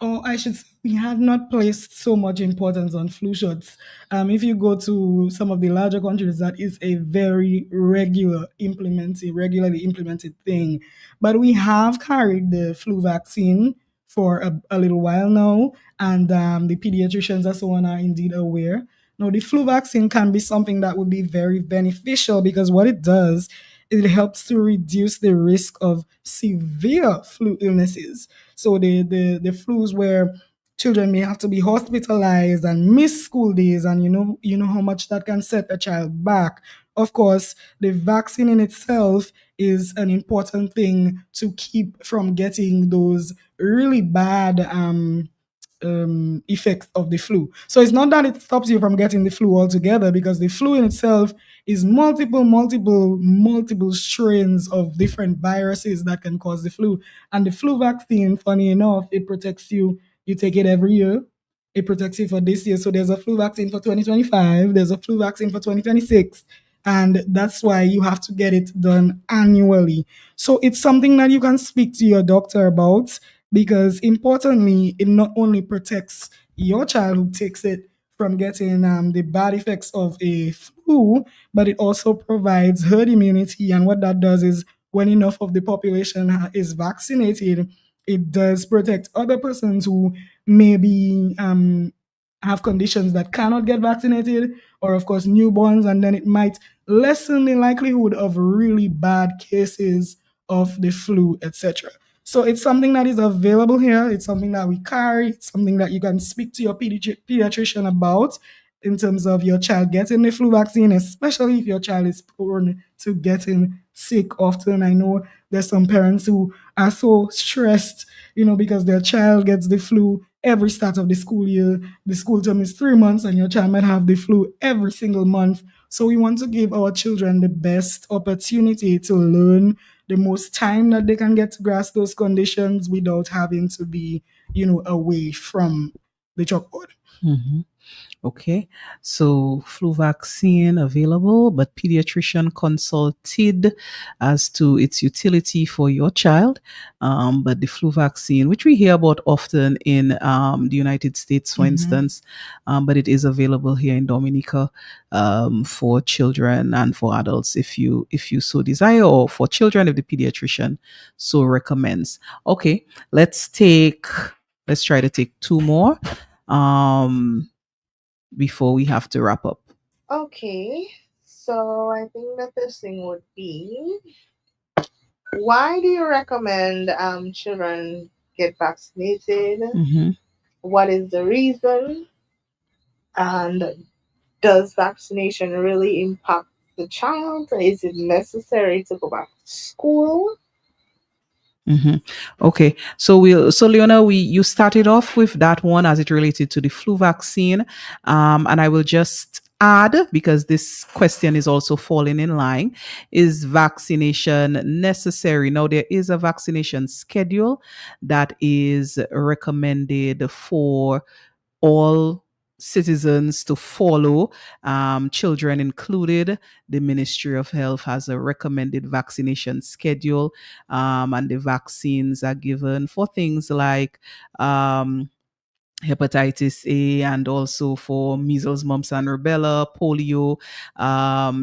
or I should say, we have not placed so much importance on flu shots. If you go to some of the larger countries, that is a very regularly implemented thing. But we have carried the flu vaccine for a little while now, and the pediatricians and so on are indeed aware. Now, the flu vaccine can be something that would be very beneficial because what it does, it helps to reduce the risk of severe flu illnesses. So the flus where children may have to be hospitalized and miss school days, and you know how much that can set a child back. Of course, the vaccine in itself is an important thing to keep from getting those really bad effects of the flu. So it's not that it stops you from getting the flu altogether, because the flu in itself is multiple strains of different viruses that can cause the flu. And the flu vaccine, funny enough, it protects you. You take it every year. It protects you for this year. So there's a flu vaccine for 2025. There's a flu vaccine for 2026. And that's why you have to get it done annually. So it's something that you can speak to your doctor about, because importantly, it not only protects your child who takes it from getting the bad effects of a flu, but it also provides herd immunity. And what that does is, when enough of the population is vaccinated, it does protect other persons who maybe have conditions that cannot get vaccinated, or of course newborns, and then it might lessen the likelihood of really bad cases of the flu, etc. So it's something that is available here. It's something that we carry. It's something that you can speak to your pediatrician about in terms of your child getting the flu vaccine, especially if your child is prone to getting sick often. I know there's some parents who are so stressed, because their child gets the flu every start of the school year. The school term is 3 months and your child might have the flu every single month. So we want to give our children the best opportunity to learn, the most time that they can get to grasp those conditions without having to be, away from the chalkboard. Mm-hmm. Okay, so flu vaccine available, but pediatrician consulted as to its utility for your child. But the flu vaccine, which we hear about often in the United States, for instance, but it is available here in Dominica for children and for adults if you so desire, or for children if the pediatrician so recommends. Okay, let's try to take two more. Before we have to wrap up. Okay, so I think the first thing would be, why do you recommend children get vaccinated? What is the reason? And does vaccination really impact the child? Is it necessary to go back to school? Okay, so Leona, you started off with that one as it related to the flu vaccine, and I will just add, because this question is also falling in line, is vaccination necessary? Now, there is a vaccination schedule that is recommended for all citizens to follow, children included. The Ministry of Health has a recommended vaccination schedule, and the vaccines are given for things like hepatitis A, and also for measles, mumps, and rubella, polio.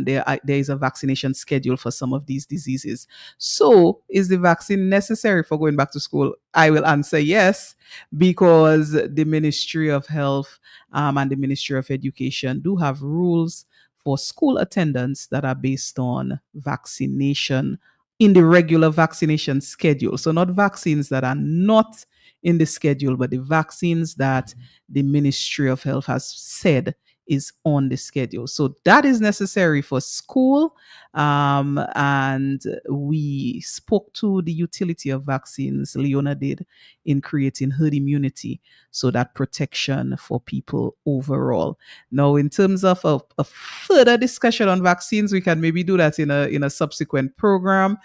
There is a vaccination schedule for some of these diseases. So, is the vaccine necessary for going back to school? I will answer yes, because the Ministry of Health and the Ministry of Education do have rules for school attendance that are based on vaccination in the regular vaccination schedule. So, not vaccines that are not in the schedule, but the vaccines that the Ministry of Health has said is on the schedule. So that is necessary for school. And we spoke to the utility of vaccines, Leona did, in creating herd immunity, so that protection for people overall. Now, in terms of a further discussion on vaccines, we can maybe do that in a subsequent program,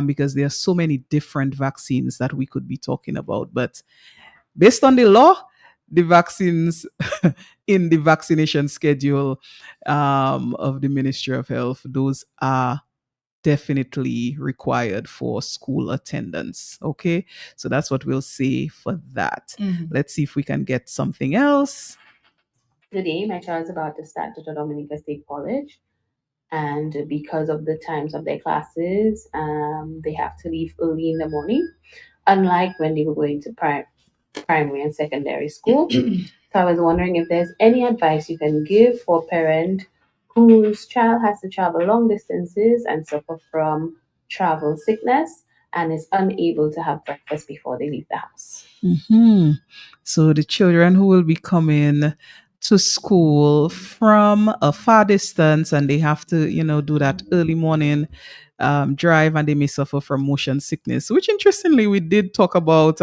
because there are so many different vaccines that we could be talking about. But based on the law, the vaccines in the vaccination schedule of the Ministry of Health, those are definitely required for school attendance. Okay, so that's what we'll say for that. Let's see if we can get something else. Today, my child is about to start to Dominica State College, and because of the times of their classes, they have to leave early in the morning, unlike when they were going to primary and secondary school. So I was wondering if there's any advice you can give for a parent whose child has to travel long distances and suffer from travel sickness and is unable to have breakfast before they leave the house. So the children who will be coming to school from a far distance, and they have to, do that early morning drive, and they may suffer from motion sickness, which interestingly we did talk about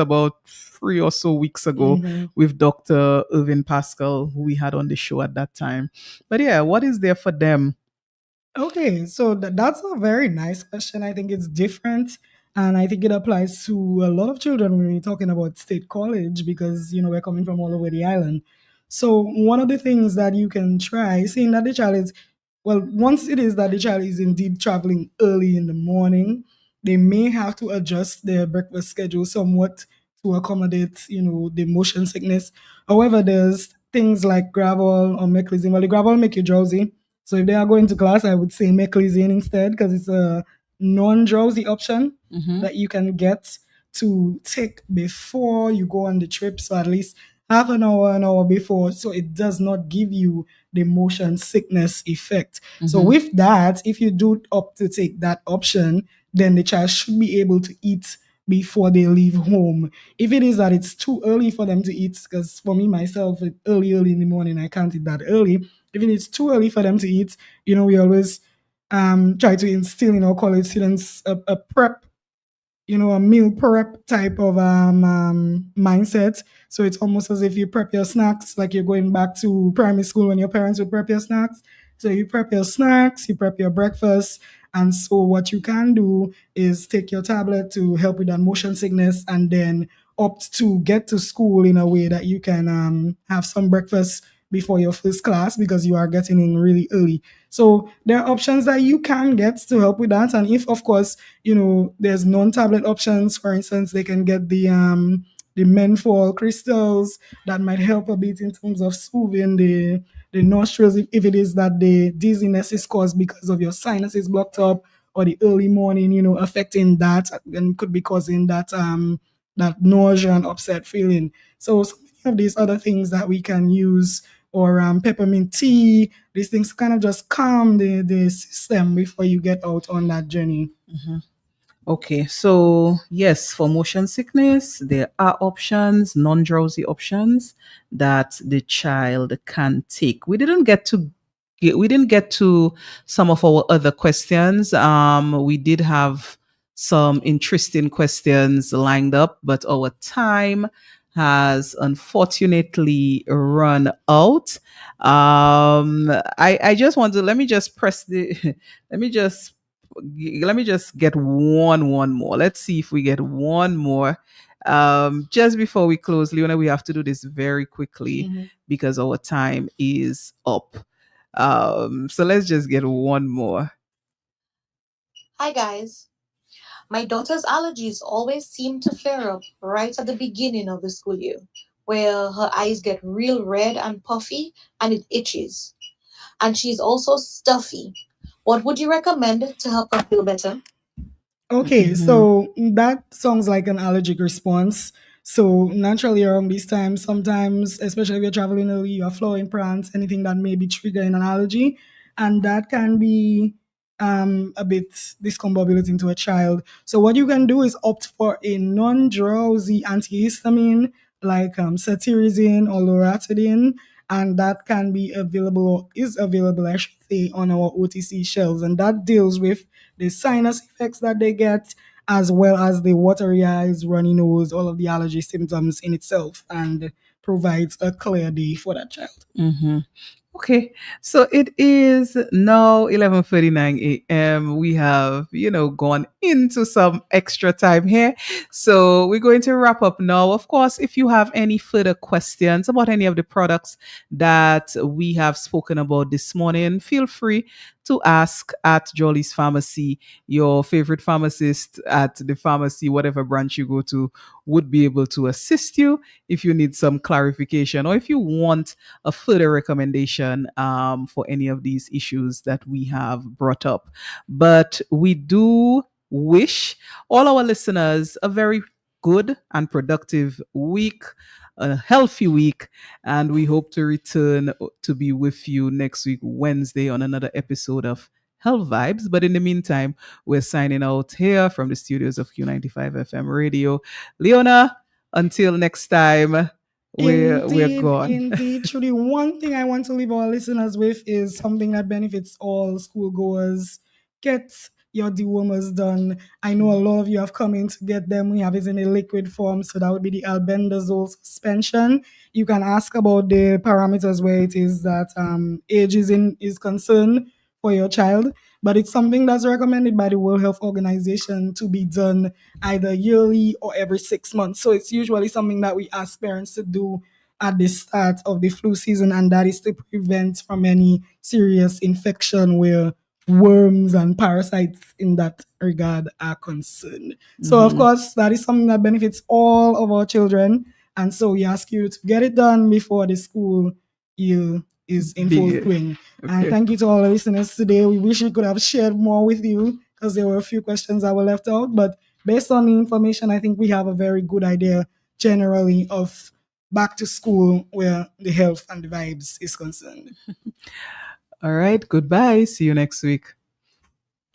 3 or so weeks ago with Dr. Irvin Pascal, who we had on the show at that time. But yeah, what is there for them? Okay, so that's a very nice question. I think it's different, and I think it applies to a lot of children when we're talking about state college, because we're coming from all over the island. So one of the things that you can try, seeing that the child is, well, once it is that the child is indeed traveling early in the morning, they may have to adjust their breakfast schedule somewhat to accommodate, the motion sickness. However, there's things like Gravol or Meclizine. Well, the Gravol make you drowsy. So if they are going to class, I would say Meclizine instead, because it's a non-drowsy option that you can get to take before you go on the trip. So at least half an hour before, so it does not give you the motion sickness effect. So with that, if you do opt to take that option, then the child should be able to eat before they leave home. If it is that it's too early for them to eat, because for me myself, early in the morning, I can't eat that early. If it is too early for them to eat, we always try to instill in our college students a prep, a meal prep type of mindset. So it's almost as if you prep your snacks, like you're going back to primary school when your parents would prep your snacks. So you prep your snacks, you prep your breakfast. And so what you can do is take your tablet to help with that motion sickness, and then opt to get to school in a way that you can have some breakfast before your first class, because you are getting in really early. So there are options that you can get to help with that. And if, of course, there's non-tablet options, for instance, they can get the menthol crystals that might help a bit in terms of soothing the nostrils if it is that the dizziness is caused because of your sinuses blocked up, or the early morning, affecting that, and could be causing that that nausea and upset feeling. So some of these other things that we can use, or peppermint tea, these things kind of just calm the system before you get out on that journey. Okay, so yes, for motion sickness, there are options, non-drowsy options that the child can take. We didn't get to some of our other questions. We did have some interesting questions lined up, but our time has unfortunately run out. I just want to let me just press the let me just get one more. Let's see if we get one more. Just before we close, Leona, we have to do this very quickly because our time is up. So let's just get one more. Hi, guys. My daughter's allergies always seem to flare up right at the beginning of the school year, where her eyes get real red and puffy and it itches. And she's also stuffy. What would you recommend to help her feel better? Okay, so that sounds like an allergic response. So naturally around this time, sometimes, especially if you're traveling early, you have flowering plants, anything that may be triggering an allergy, and that can be a bit discombobulating to a child. So what you can do is opt for a non-drowsy antihistamine like cetirizine or loratadine, and that can be available or is available, I should say, on our OTC shelves, and that deals with the sinus effects that they get, as well as the watery eyes, runny nose, all of the allergy symptoms in itself, and provides a clear day for that child. Okay, so it is now 11:39 a.m. We have, gone into some extra time here. So we're going to wrap up now. Of course, if you have any further questions about any of the products that we have spoken about this morning, feel free to ask at Jolly's Pharmacy. Your favorite pharmacist at the pharmacy, whatever branch you go to, would be able to assist you if you need some clarification or if you want a further recommendation for any of these issues that we have brought up. But we do wish all our listeners a very good and productive week, a healthy week, and we hope to return to be with you next week, Wednesday, on another episode of Health Vibes. But in the meantime, we're signing out here from the studios of Q95 FM Radio. Leona, until next time, we're gone. Indeed. Truly, one thing I want to leave our listeners with is something that benefits all schoolgoers. Get your dewormers done. I know a lot of you have come in to get them. We have it in a liquid form, so that would be the albendazole suspension. You can ask about the parameters where it is that age is concerned for your child, but it's something that's recommended by the World Health Organization to be done either yearly or every 6 months. So it's usually something that we ask parents to do at the start of the flu season, and that is to prevent from any serious infection where worms and parasites in that regard are concerned. So of course, that is something that benefits all of our children, and so we ask you to get it done before the school year is in full swing. And thank you to all the listeners today. We wish we could have shared more with you because there were a few questions that were left out, but based on the information, I think we have a very good idea generally of back to school where the health and the vibes is concerned. All right, goodbye. See you next week.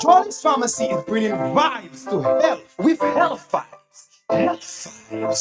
Jolly's Pharmacy is bringing vibes to health with Health Vibes. Health Vibes.